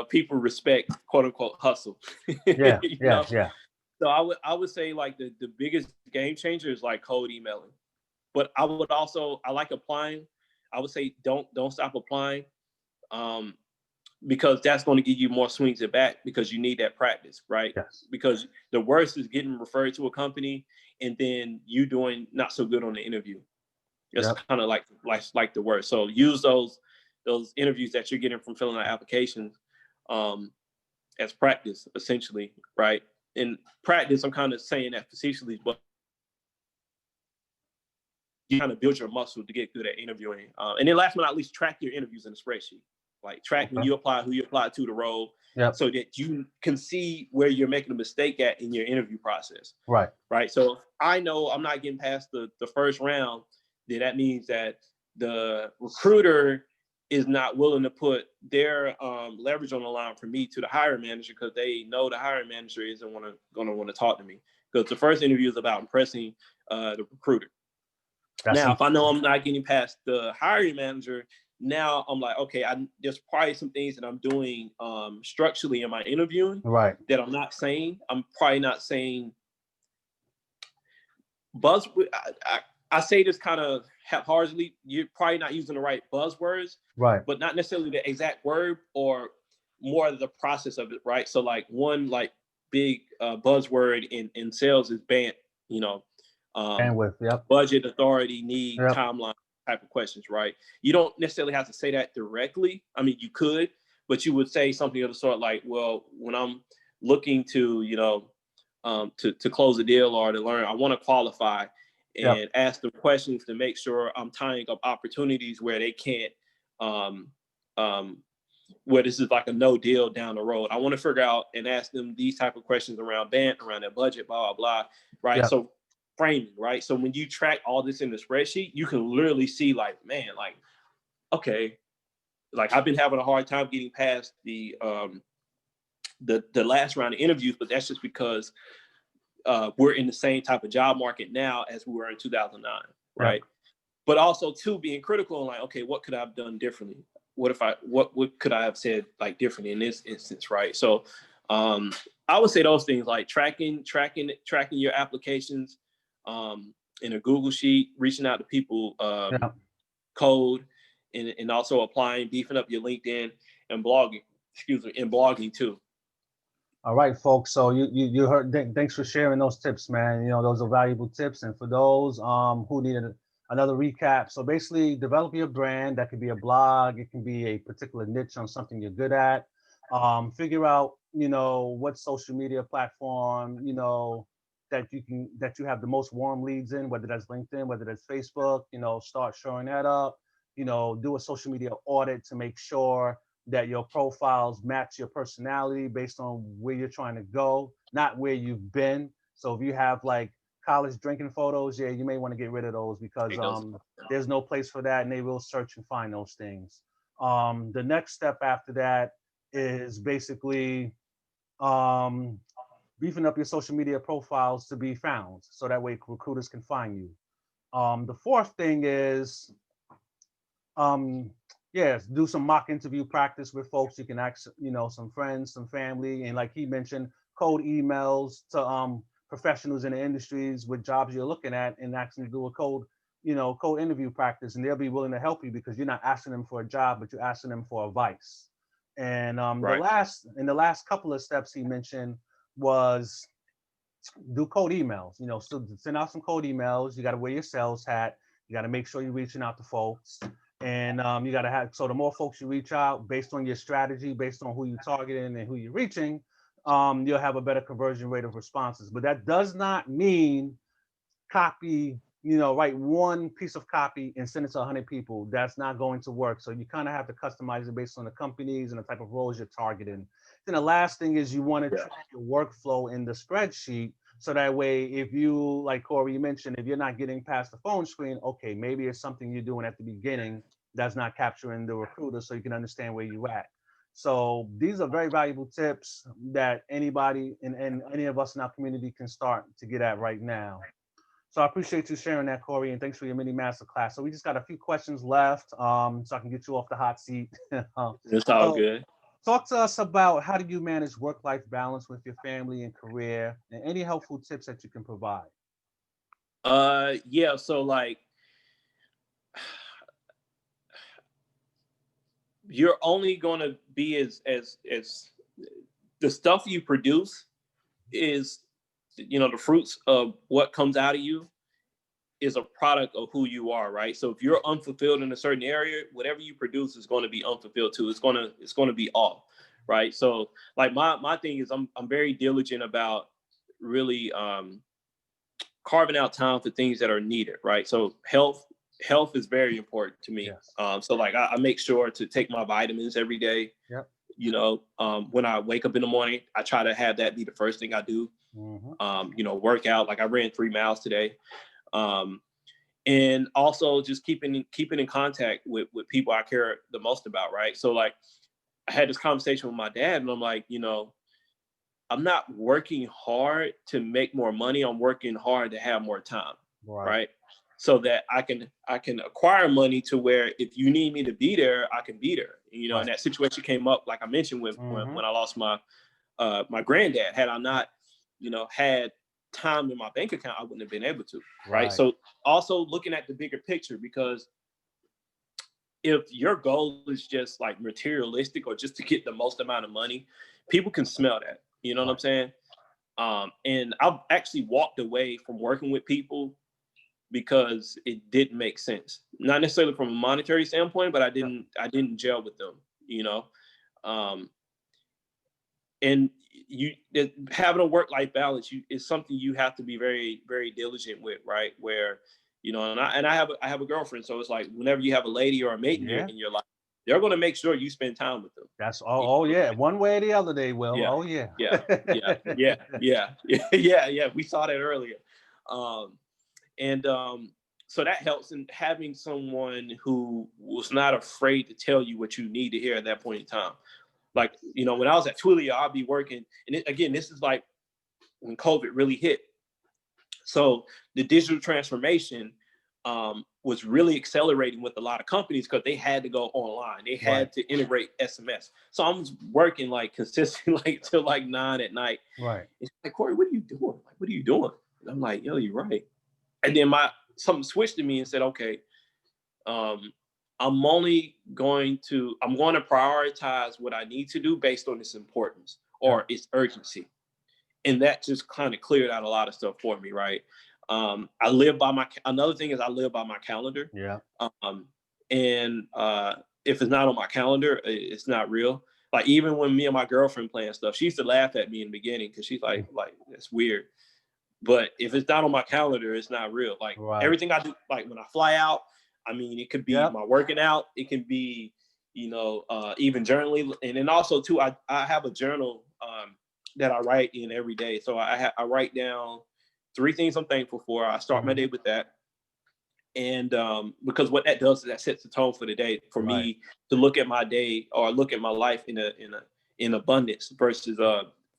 people respect quote unquote hustle. Yeah. Yeah. So I would say like the biggest game changer is like cold emailing. But I like applying. I would say don't stop applying, because that's going to give you more swings at bat, because you need that practice, right? Yes. Because the worst is getting referred to a company and then you doing not so good on the interview. It's kind of like the worst. So use those interviews that you're getting from filling out applications as practice, essentially, right? In practice, I'm kind of saying that facetiously, but you kind of build your muscle to get good at interviewing. And then last but not least, track your interviews in a spreadsheet. like track when you apply, who you apply to the role, so that you can see where you're making a mistake at in your interview process. Right. So if I know I'm not getting past the first round, then that means that the recruiter is not willing to put their leverage on the line for me to the hiring manager, because they know the hiring manager isn't going to want to talk to me, because the first interview is about impressing the recruiter. Now, if I know I'm not getting past the hiring manager, now I'm like, okay, there's probably some things that I'm doing structurally in my interviewing that I'm not saying. I'm probably not saying I say this kind of haphazardly. You're probably not using the right buzzwords, but not necessarily the exact word, or more of the process of it, right? So like one like big buzzword in sales is BANT, bandwidth, budget, authority, need, timeline type of questions, right? You don't necessarily have to say that directly. I mean, you could, but you would say something of the sort like, well, when I'm looking to, to close a deal or to learn, I want to qualify and ask them questions to make sure I'm tying up opportunities where they can't, where this is like a no deal down the road. I want to figure out and ask them these type of questions around BANT, around their budget, blah, blah, blah, right? So framing, right? So when you track all this in the spreadsheet, you can literally see like, man, like, okay, like I've been having a hard time getting past the last round of interviews, but that's just because we're in the same type of job market now as we were in 2009, right? But also too, being critical and like, okay, what could I have done differently? What could I have said like differently in this instance, right? So I would say those things like tracking your applications in a Google sheet, reaching out to people, code, and also applying, beefing up your LinkedIn and blogging too. All right, folks. So you heard. Thanks for sharing those tips, man. Those are valuable tips. And for those who needed another recap, so basically, develop your brand. That could be a blog. It can be a particular niche on something you're good at. Figure out, what social media platform, that you have the most warm leads in, whether that's LinkedIn, whether that's Facebook. Start showing that up. Do a social media audit to make sure that your profiles match your personality based on where you're trying to go, not where you've been. So if you have like college drinking photos, you may want to get rid of those, because there's no place for that, and they will search and find those things. The next step after that is basically beefing up your social media profiles to be found, so that way recruiters can find you. The fourth thing is do some mock interview practice with folks. You can ask, some friends, some family, and like he mentioned, code emails to professionals in the industries with jobs you're looking at, and ask them to do a code interview practice, and they'll be willing to help you, because you're not asking them for a job, but you're asking them for advice. And the last couple of steps he mentioned was do code emails. So send out some code emails. You got to wear your sales hat. You got to make sure you're reaching out to folks. And you got to have, so the more folks you reach out based on your strategy, based on who you're targeting and who you're reaching, you'll have a better conversion rate of responses. But that does not mean copy, write one piece of copy and send it to 100 people. That's not going to work. So you kind of have to customize it based on the companies and the type of roles you're targeting. Then the last thing is you want to track your workflow in the spreadsheet. So that way, if you, like Corey, you mentioned, if you're not getting past the phone screen, okay, maybe it's something you're doing at the beginning that's not capturing the recruiter, so you can understand where you're at. So these are very valuable tips that anybody and any of us in our community can start to get at right now. So I appreciate you sharing that, Corey, and thanks for your mini masterclass. So we just got a few questions left, so I can get you off the hot seat. It's all good. Talk to us about how do you manage work-life balance with your family and career, and any helpful tips that you can provide. So like, you're only going to be as the stuff you produce is, the fruits of what comes out of you is a product of who you are, right? So if you're unfulfilled in a certain area, whatever you produce is going to be unfulfilled too. It's going to be off, right? So like my thing is I'm very diligent about really carving out time for things that are needed, right? So health health is very important to me. Yes. So like I make sure to take my vitamins every day. Yep. You know, when I wake up in the morning, I try to have that be the first thing I do. You know, work out. Like I ran 3 miles today. And also just keeping in contact with people I care the most about, right? So like I had this conversation with my dad, and I'm like, you know, I'm not working hard to make more money. I'm working hard to have more time, right? So that I can acquire money to where if you need me to be there, I can be there. You know, and that situation came up, like I mentioned, with when I lost my my granddad. Had I not, you know, had time in my bank account, I wouldn't have been able to, right? So also looking at the bigger picture, because if your goal is just like materialistic or just to get the most amount of money, people can smell that. You know what I'm saying? And I've actually walked away from working with people because it didn't make sense. Not necessarily from a monetary standpoint, but I didn't gel with them, you know? And having a work-life balance is something you have to be very, very diligent with, right? Where, you know, and I have a girlfriend, so it's like whenever you have a lady or a mate in your life, they're going to make sure you spend time with them. That's yeah, one way or the other they will. Yeah. We saw that earlier. So that helps in having someone who was not afraid to tell you what you need to hear at that point in time. Like, you know, when I was at Twilio, I'd be working, and again, this is like when COVID really hit. So the digital transformation was really accelerating with a lot of companies because they had to go online. They had to integrate SMS. So I was working like consistently like till like 9 at night. It's like, Corey, what are you doing? Like, what are you doing? And I'm like, yo, you're right. And then something switched to me and said, okay, I'm going to prioritize what I need to do based on its importance or its urgency. And that just kind of cleared out a lot of stuff for me, right? Another thing is I live by my calendar. And if it's not on my calendar, it's not real. Like even when me and my girlfriend playing stuff, she used to laugh at me in the beginning because she's like, that's weird. But if it's not on my calendar, it's not real. Like everything I do, like when I fly out, I mean, it could be my working out. It can be, you know, even journaling. And then also too, I have a journal that I write in every day. So I write down 3 things I'm thankful for. I start my day with that. And because what that does is that sets the tone for the day for me to look at my day or look at my life in abundance versus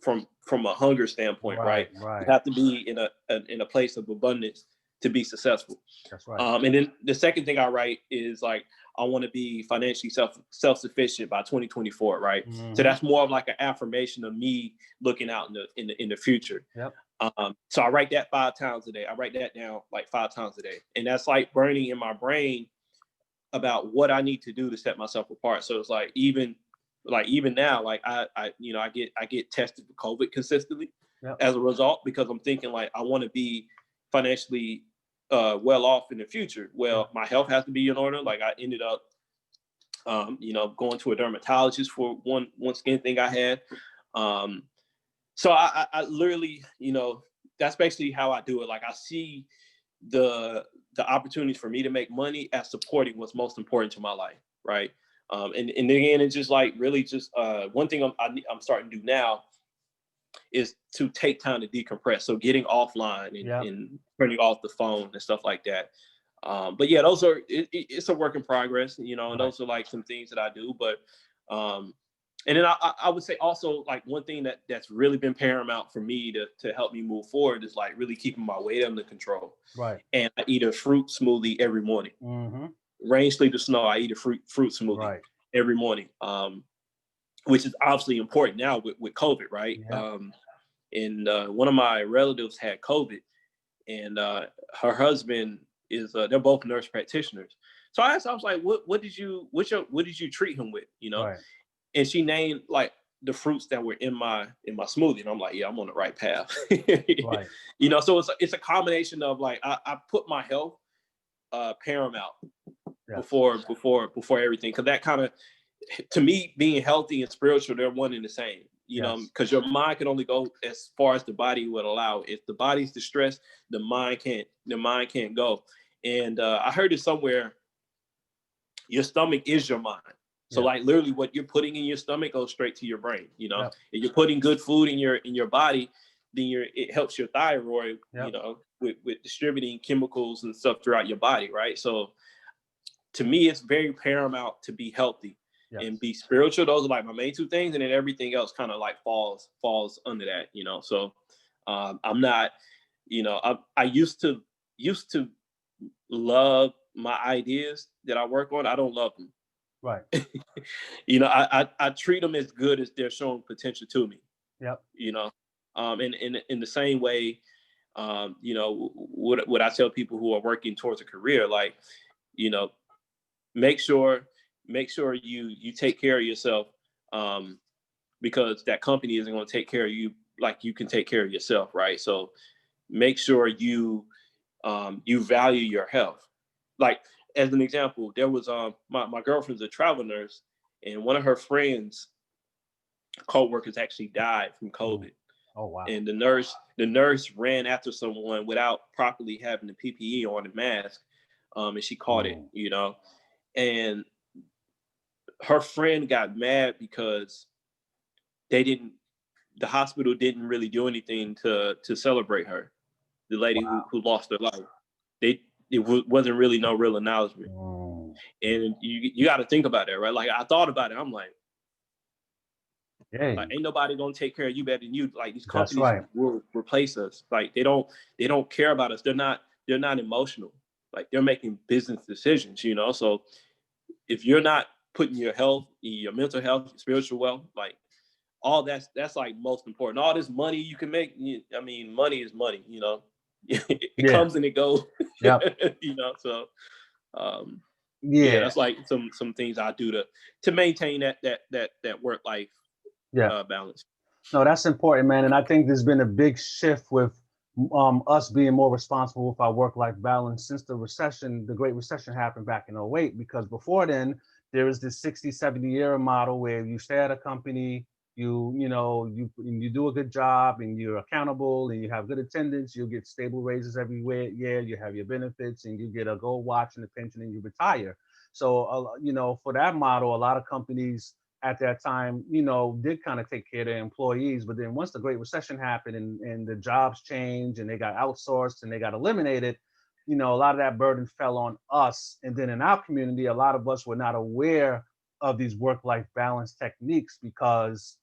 from a hunger standpoint, right? You have to be in a place of abundance to be successful. That's right. And then the second thing I write is like, I want to be financially self-sufficient by 2024, right? So that's more of like an affirmation of me looking out in the future. So I write that 5 times a day. I write that down like 5 times a day, and that's like burning in my brain about what I need to do to set myself apart. So it's like even now, like I get tested for COVID consistently as a result, because I'm thinking like I want to be financially well off in the future. Well, my health has to be in order. Like I ended up, going to a dermatologist for one skin thing I had. So I literally, that's basically how I do it. Like I see the opportunities for me to make money as supporting what's most important to my life, right? And again, it's just like really just one thing I'm starting to do now is to take time to decompress. So getting offline and turning off the phone and stuff like that. But yeah, it's a work in progress, and those are like some things that I do. But and then I would say also like one thing that's really been paramount for me to help me move forward is like really keeping my weight under control. And I eat a fruit smoothie every morning. Rain, sleet, or snow, I eat a fruit smoothie every morning. Which is obviously important now with COVID, right? And one of my relatives had COVID, and her husband is they're both nurse practitioners. So I was like, what did you treat him with? And she named like the fruits that were in my smoothie, and I'm like, yeah, I'm on the right path. So it's a combination of like I put my health paramount before everything, because that kind of, to me, being healthy and spiritual, they're one and the same. Because your mind can only go as far as the body would allow. If the body's distressed, the mind can't go. And I heard it somewhere, your stomach is your mind. So like literally what you're putting in your stomach goes straight to your brain, you know. If you're putting good food in your body, then it helps your thyroid, you know, with distributing chemicals and stuff throughout your body, right? So to me, it's very paramount to be healthy and be spiritual. Those are like my main two things, and then everything else kind of like falls under that, you know. So I'm not, you know, I used to love my ideas that I work on. I don't love them. Right. You know, I treat them as good as they're showing potential to me. Yep. You know, and in the same way, you know, what I tell people who are working towards a career, like, you know, make sure you take care of yourself, because that company isn't going to take care of you like you can take care of yourself, right? So make sure you value your health. Like, as an example, there was my girlfriend's a travel nurse, and one of her friends' co-workers actually died from COVID. Oh wow! And the nurse ran after someone without properly having the PPE on and mask, and she caught it, you know. And her friend got mad because the hospital didn't really do anything to celebrate her, the lady who lost her life. Wasn't really no real acknowledgement. And you got to think about that, right? Like, I thought about it. I'm like, like, ain't nobody gonna take care of you better than you. Like, these companies will replace us. Like, they don't care about us. They're not emotional. Like, they're making business decisions, you know. So if you're not putting your health, your mental health, your spiritual wealth, like, all that's like most important. All this money you can make, I mean, money is money, you know. It comes and it goes. You know, so that's like some things I do to maintain that work life balance. No, that's important, man. And I think there's been a big shift with us being more responsible with our work-life balance since the Great Recession happened back in '08, because before then there was this 60, 70-year model where you stay at a company, you do a good job and you're accountable and you have good attendance, you'll get stable raises every year, you have your benefits and you get a gold watch and a pension and you retire. So, for that model, a lot of companies at that time, did kind of take care of their employees. But then once the Great Recession happened and the jobs changed and they got outsourced and they got eliminated, a lot of that burden fell on us. And then in our community, a lot of us were not aware of these work-life balance techniques because,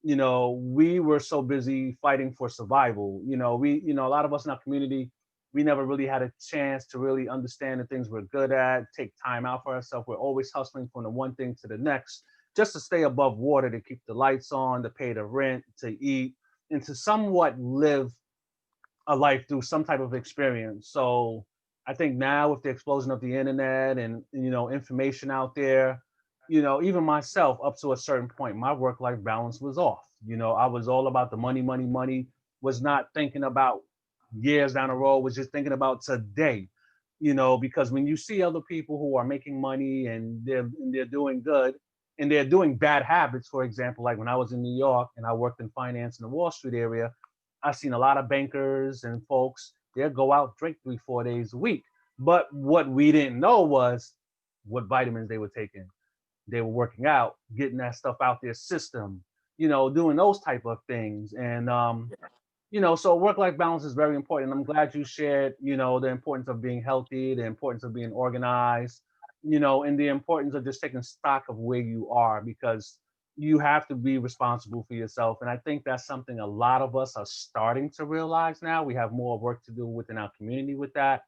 we were so busy fighting for survival. A lot of us in our community, we never really had a chance to really understand the things we're good at, take time out for ourselves. We're always hustling from the one thing to the next, just to stay above water, to keep the lights on, to pay the rent, to eat, and to somewhat live a life through some type of experience. So I think now with the explosion of the internet and, information out there, even myself, up to a certain point, my work-life balance was off. I was all about the money, was not thinking about years down the road, was just thinking about today, because when you see other people who are making money and they're doing good, and they're doing bad habits. For example, like when I was in New York and I worked in finance in the Wall Street area, I seen a lot of bankers and folks, they'll go out, drink 3-4 days a week. But what we didn't know was what vitamins they were taking. They were working out, getting that stuff out their system, doing those type of things. And, so work-life balance is very important. I'm glad you shared, the importance of being healthy, the importance of being organized, and the importance of just taking stock of where you are, because you have to be responsible for yourself. And I think that's something a lot of us are starting to realize now. We have more work to do within our community with that.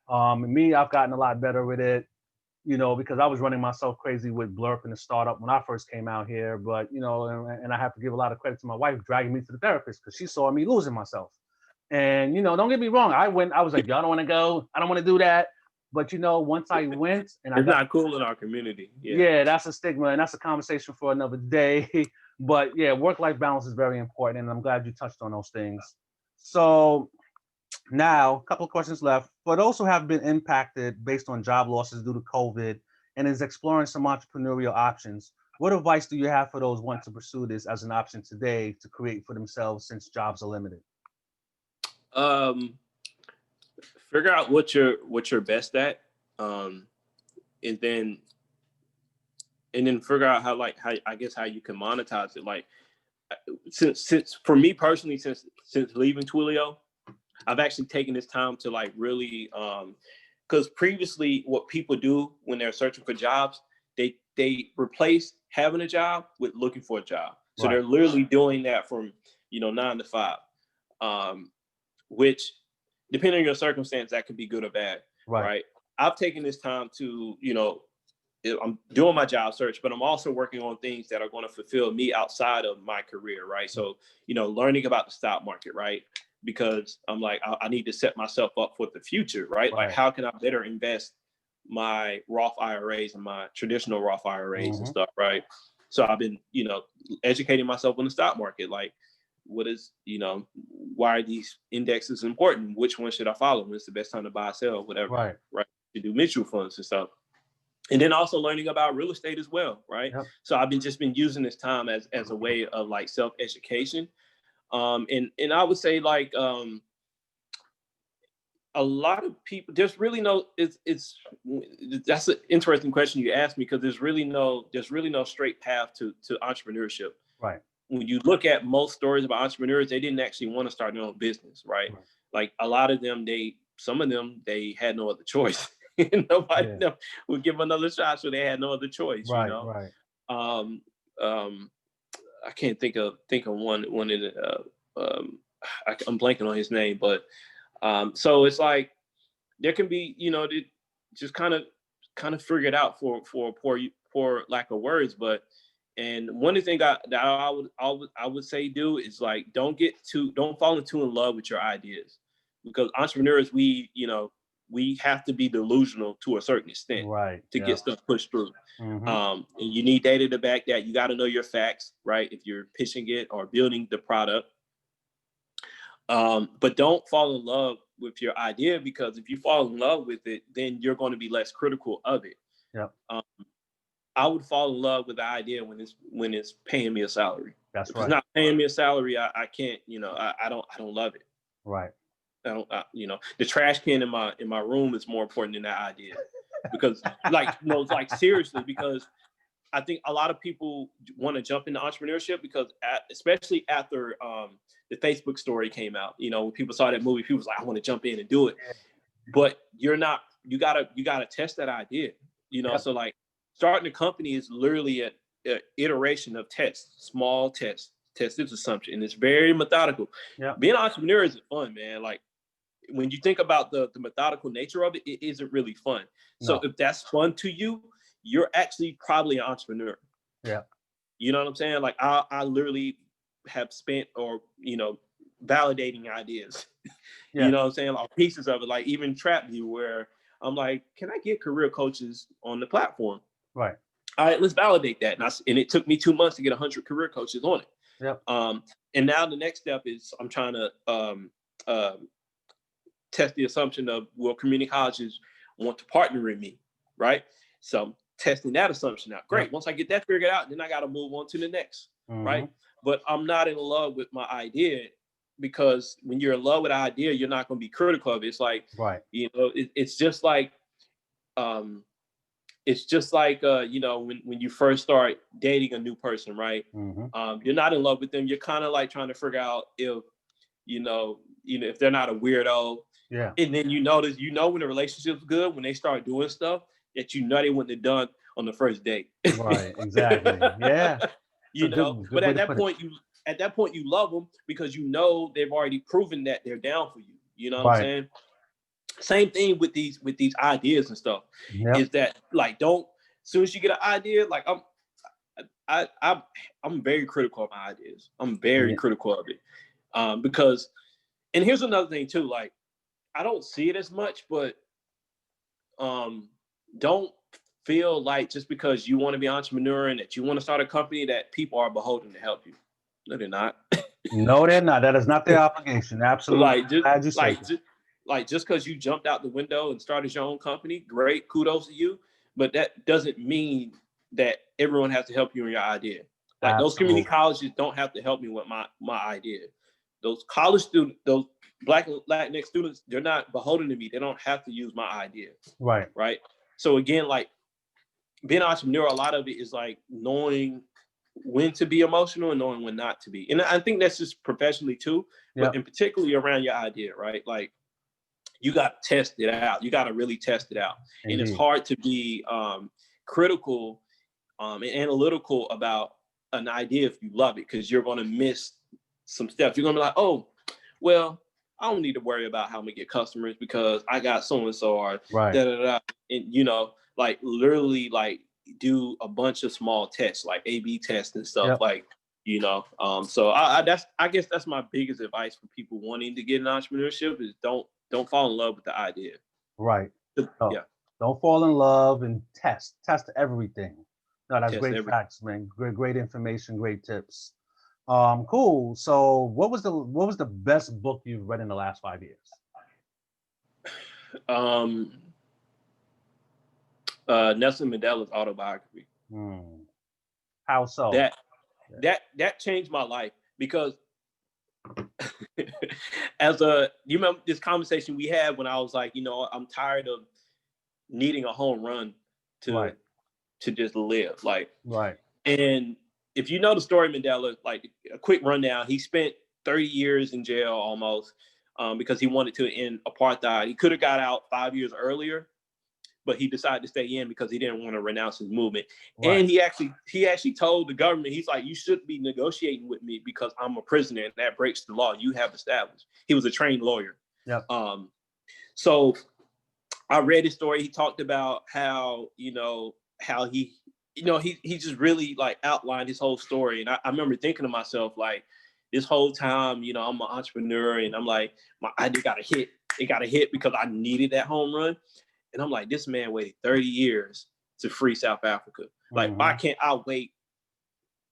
Me, I've gotten a lot better with it, because I was running myself crazy with Bluurp and the startup when I first came out here. But, and I have to give a lot of credit to my wife dragging me to the therapist because she saw me losing myself. And, don't get me wrong. I was like, y'all don't want to go. I don't want to do that. But, once I went and it's not cool in our community. Yeah, that's a stigma, and that's a conversation for another day. But yeah, work-life balance is very important, and I'm glad you touched on those things. So now, a couple of questions left. For those who have been impacted based on job losses due to COVID and is exploring some entrepreneurial options, what advice do you have for those wanting to pursue this as an option today to create for themselves since jobs are limited? figure out what you're best at, and then figure out how you can monetize it. Like, since for me personally, since leaving Twilio, I've actually taken this time to like really, because previously what people do when they're searching for jobs, they replace having a job with looking for a job. So they're literally doing that from 9 to 5, which depending on your circumstance, that could be good or bad. Right. I've taken this time to, I'm doing my job search, but I'm also working on things that are going to fulfill me outside of my career. Right. So, learning about the stock market, right? Because I'm like, I need to set myself up for the future, right? Like, how can I better invest my Roth IRAs and my traditional Roth IRAs and stuff, right? So I've been, educating myself on the stock market. Like, what is, why are these indexes important? Which one should I follow? When's the best time to buy, sell, whatever, right? To do mutual funds and stuff. And then also learning about real estate as well, right? So I've been using this time as a way of like self-education. And I would say like, a lot of people, there's really no, that's an interesting question you asked me, because there's really no straight path to entrepreneurship. Right. When you look at most stories about entrepreneurs, they didn't actually want to start their own business, right? Like a lot of them, some of them had no other choice. Nobody would give them another shot, so they had no other choice. Right. I can't think of one in it. I'm blanking on his name, but so it's like there can be, just kind of figure it out for poor lack of words. But and one of the things that I would say do is like don't fall too in love with your ideas, because entrepreneurs, we have to be delusional to a certain extent, to get stuff pushed through. And you need data to back that. You got to know your facts, right? If you're pitching it or building the product. But don't fall in love with your idea, because if you fall in love with it, then you're going to be less critical of it. I would fall in love with the idea when it's paying me a salary. If it's not paying me a salary, I can't, I don't love it. Right. I don't, the trash can in my room is more important than that idea, because like seriously, because I think a lot of people want to jump into entrepreneurship because especially after the Facebook story came out, when people saw that movie, people was like, I want to jump in and do it. But you gotta test that idea, So like starting a company is literally an iteration of tests, small tests, test this assumption. And it's very methodical. Being an entrepreneur isn't fun, man. Like when you think about the methodical nature of it, it isn't really fun. So if that's fun to you, you're actually probably an entrepreneur. You know what I'm saying? Like I literally have spent validating ideas. You know what I'm saying? Like pieces of it, like even Trapview, where I'm like, can I get career coaches on the platform? Right. All right, let's validate that. And it took me 2 months to get 100 career coaches on it. And now the next step is I'm trying to test the assumption of, will community colleges want to partner with me, right? So I'm testing that assumption out. Great. Once I get that figured out, then I got to move on to the next, right? But I'm not in love with my idea, because when you're in love with an idea, you're not going to be critical of it. It's like, it's just like, when you first start dating a new person, right? You're not in love with them. You're kind of like trying to figure out if, if they're not a weirdo. And then notice, when the relationship's good, when they start doing stuff that they wouldn't have done on the first date. Right. Exactly. Yeah. Good but at that point you love them, because they've already proven that they're down for you. You know what I'm saying? Same thing with these ideas and stuff. Is that like, as soon as you get an idea, like I'm very critical of my ideas. I'm very critical of it. Because, and here's another thing too, like I don't see it as much, but don't feel like just because you want to be an entrepreneur and that you want to start a company that people are beholden to help you. No, they're not. No, they're not. That is not their obligation. Absolutely. Just because you jumped out the window and started your own company, great, kudos to you. But that doesn't mean that everyone has to help you in your idea. Like those community colleges don't have to help me with my idea. those college students, those Black and Latinx students, they're not beholden to me. They don't have to use my idea. Right. Right. So again, like being an entrepreneur, a lot of it is like knowing when to be emotional and knowing when not to be. And I think that's just professionally too, but in particularly around your idea, right? Like you got to test it out. You got to really test it out. Indeed. And it's hard to be critical and analytical about an idea if you love it, because you're going to miss some steps. You're going to be like, oh, well, I don't need to worry about how I'm gonna get customers because I got so-and-so or da-da-da. And, you know, like literally like do a bunch of small tests, like A/B tests and stuff, like, you know. So I guess that's my biggest advice for people wanting to get in entrepreneurship is don't fall in love with the idea. Right. Yeah. Don't fall in love and test everything. No, that's great facts, man. Great information, great tips. Cool. So what was the best book you've read in the last 5 years? Nelson Mandela's autobiography. How so? That changed my life because you remember this conversation we had when I was like, you know, I'm tired of needing a home run to just live. Like, and if you know the story of Mandela, like a quick rundown, he spent 30 years in jail almost because he wanted to end apartheid. He could have got out 5 years earlier, but he decided to stay in because he didn't want to renounce his movement. And he actually told the government, he's like, you shouldn't be negotiating with me because I'm a prisoner and that breaks the law you have established. He was a trained lawyer. So I read his story. He talked about how he just really like outlined his whole story. And I remember thinking to myself, like, this whole time, you know, I'm an entrepreneur and I'm like, my idea got a hit. It got a hit because I needed that home run. And I'm like, this man waited 30 years to free South Africa. Like, why can't I wait?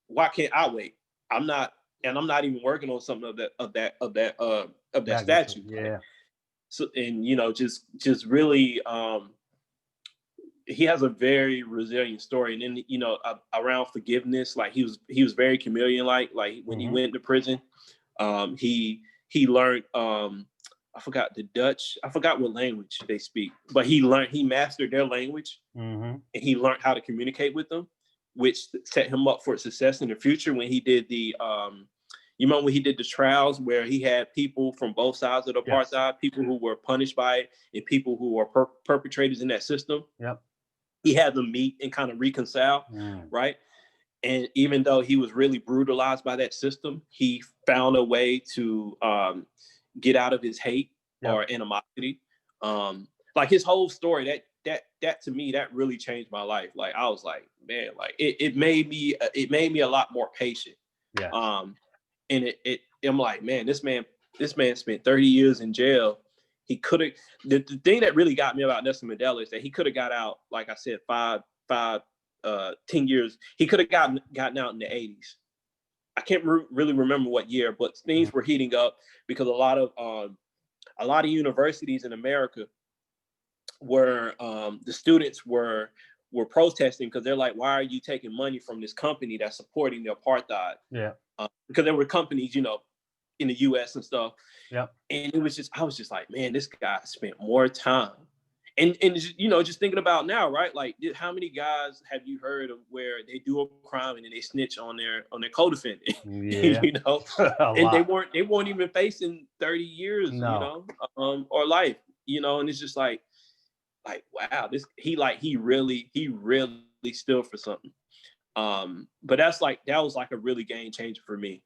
Why can't I wait? I'm not even working on something of that statue. Yeah. So, and you know, just really, he has a very resilient story. And then, you know, around forgiveness, like he was very chameleon-like. Like when he went to prison, he learned, I forgot the Dutch. I forgot what language they speak, but he mastered their language, and he learned how to communicate with them, which set him up for success in the future. When he did the, you remember when he did the trials where he had people from both sides of the apartheid, people who were punished by it and people who were perpetrators in that system. He had them meet and kind of reconcile, right? And even though he was really brutalized by that system, he found a way to get out of his hate or animosity. Like his whole story, that to me, that really changed my life. Like I was like, man, like it made me a lot more patient. And I'm like, man, this man spent 30 years in jail. He could have. The thing that really got me about Nelson Mandela is that he could have got out, like I said, 10 years. He could have gotten out in the 80s. I can't really remember what year, but things were heating up because a lot of universities in America were the students were protesting because they're like, why are you taking money from this company that's supporting the apartheid? Because there were companies, you know, in the US and stuff. And I was just like, man, this guy spent more time. And you know, just thinking about now, right? Like, how many guys have you heard of where they do a crime and then they snitch on their co-defendant? You know, and they weren't even facing 30 years, you know, or life, you know. And it's just like wow, he really stood for something. But that was like a really game changer for me.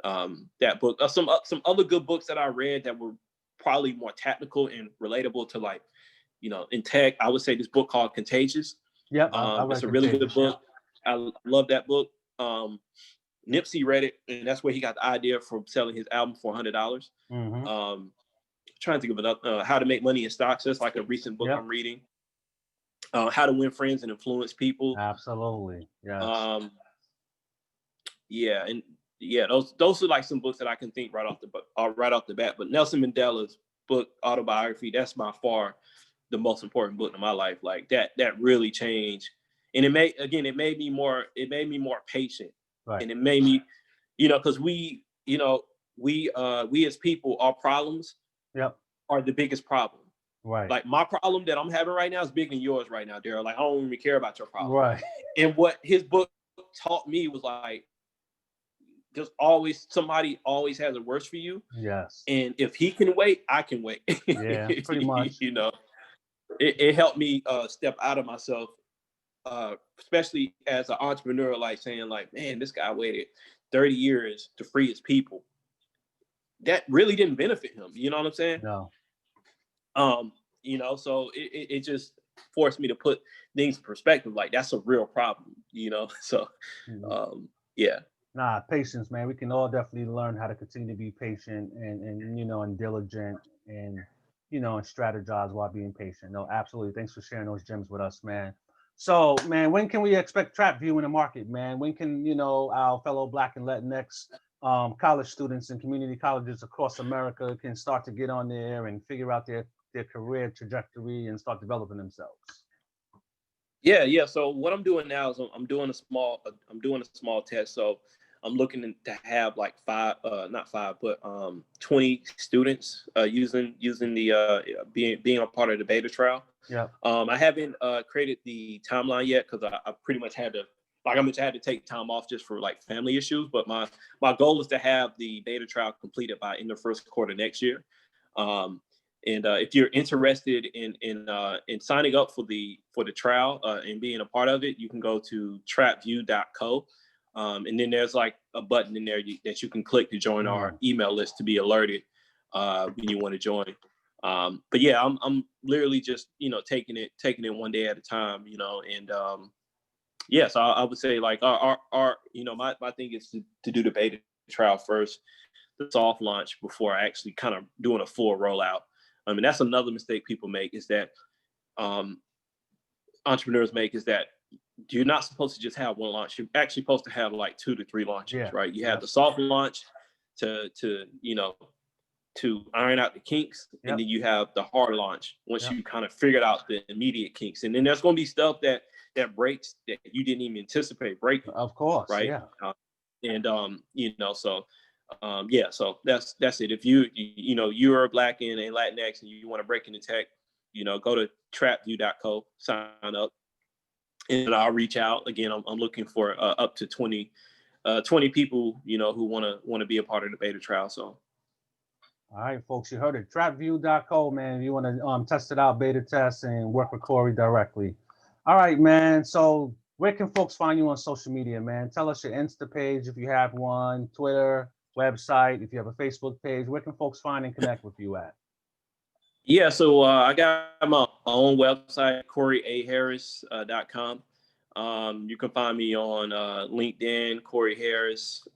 That book, some other good books that I read that were probably more technical and relatable to, like, you know, in tech, I would say this book called Contagious. It's a really good book. I love that book. Nipsey read it, and that's where he got the idea for selling his album for $100. Trying to think of another, How to Make Money in Stocks. That's like a recent book I'm reading. How to Win Friends and Influence People. Absolutely. Yes. Those are like some books that I can think right off the bat. But Nelson Mandela's book, autobiography, that's by far the most important book in my life. Like that really changed, and it made me more patient, and it made me, you know, because we, you know, we as people, our problems are the biggest problem. Right. Like my problem that I'm having right now is bigger than yours right now, Daryl. Like I don't even care about your problem. Right. And what his book taught me was like, just always, somebody always has it worse for you. Yes. And if he can wait, I can wait. Yeah, pretty much. You know, it helped me step out of myself, especially as an entrepreneur, like saying like, man, this guy waited 30 years to free his people. That really didn't benefit him. You know what I'm saying? No. You know, so it just forced me to put things in perspective. Like that's a real problem, you know? So, yeah. Nah, patience, man. We can all definitely learn how to continue to be patient and you know, and diligent and, you know, and strategize while being patient. No, absolutely. Thanks for sharing those gems with us, man. So, man, when can we expect Trapview in the market, man? When can, you know, our fellow Black and Latinx college students and community colleges across America can start to get on there and figure out their career trajectory and start developing themselves? Yeah. So what I'm doing now is I'm doing a small test. So I'm looking to have like 20 students using the being a part of the beta trial. Yeah. I haven't created the timeline yet because I pretty much had to, like, I had to take time off just for like family issues. But my goal is to have the beta trial completed by in the first quarter next year. And if you're interested in signing up for the trial and being a part of it, you can go to trapview.co. And then there's like a button in there that you can click to join our email list to be alerted when you want to join. But yeah, I'm literally just, you know, taking it one day at a time, you know, and yeah, so I would say like our you know, my thing is to do the beta trial first, the soft launch before actually kind of doing a full rollout. I mean, that's another mistake people make is that entrepreneurs make is that you're not supposed to just have one launch. You're actually supposed to have like 2 to 3 launches, right? You have the soft launch to you know, to iron out the kinks, and then you have the hard launch once you kind of figured out the immediate kinks. And then there's going to be stuff that breaks that you didn't even anticipate breaking. Of course, right? Yeah. And you know, so yeah, so that's it. If you know you're Black and Latinx and you want to break into tech, you know, go to trapview.co, sign up, and I'll reach out. Again, I'm looking for up to 20 people, you know, who want to be a part of the beta trial. So. All right, folks, you heard it. Trapview.co, man. If you want to test it out, beta test, and work with Corey directly. All right, man. So where can folks find you on social media, man? Tell us your Insta page if you have one, Twitter, website, if you have a Facebook page. Where can folks find and connect with you at? Yeah, so I got my own website, CoreyAHarris.com. You can find me on LinkedIn, Corey Harris.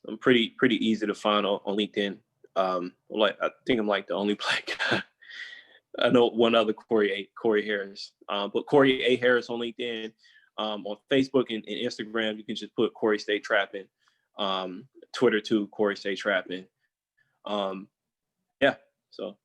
I'm pretty easy to find on LinkedIn. Like I think I'm like the only Black guy. I know one other Corey Harris, but Corey A. Harris on LinkedIn. On Facebook and Instagram, you can just put Corey StayTrappin. Twitter too, Corey StayTrappin. Yeah, so.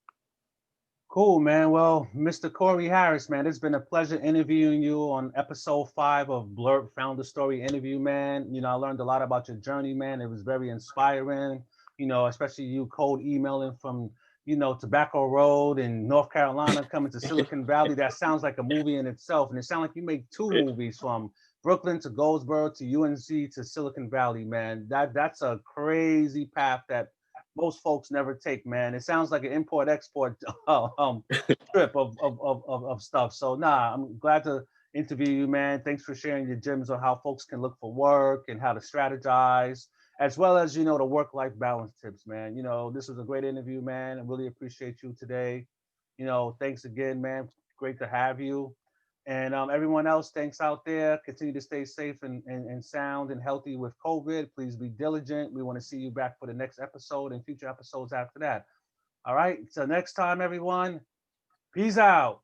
Cool, man. Well, Mr. Corey Harris, man, it's been a pleasure interviewing you on episode 5 of Bluurp Founder Story Interview, man. You know, I learned a lot about your journey, man. It was very inspiring, you know, especially you cold emailing from, you know, Tobacco Road in North Carolina coming to Silicon Valley. That sounds like a movie in itself. And it sounds like you make 2 movies from Brooklyn to Goldsboro to UNC to Silicon Valley, man. That's a crazy path that most folks never take, man. It sounds like an import-export trip of stuff. So I'm glad to interview you, man. Thanks for sharing your gems on how folks can look for work and how to strategize, as well as, you know, the work-life balance tips, man. You know, this was a great interview, man. I really appreciate you today. You know, thanks again, man. Great to have you. And everyone else, thanks out there. Continue to stay safe and sound and healthy with COVID. Please be diligent. We want to see you back for the next episode and future episodes after that. All right. Till next time, everyone. Peace out.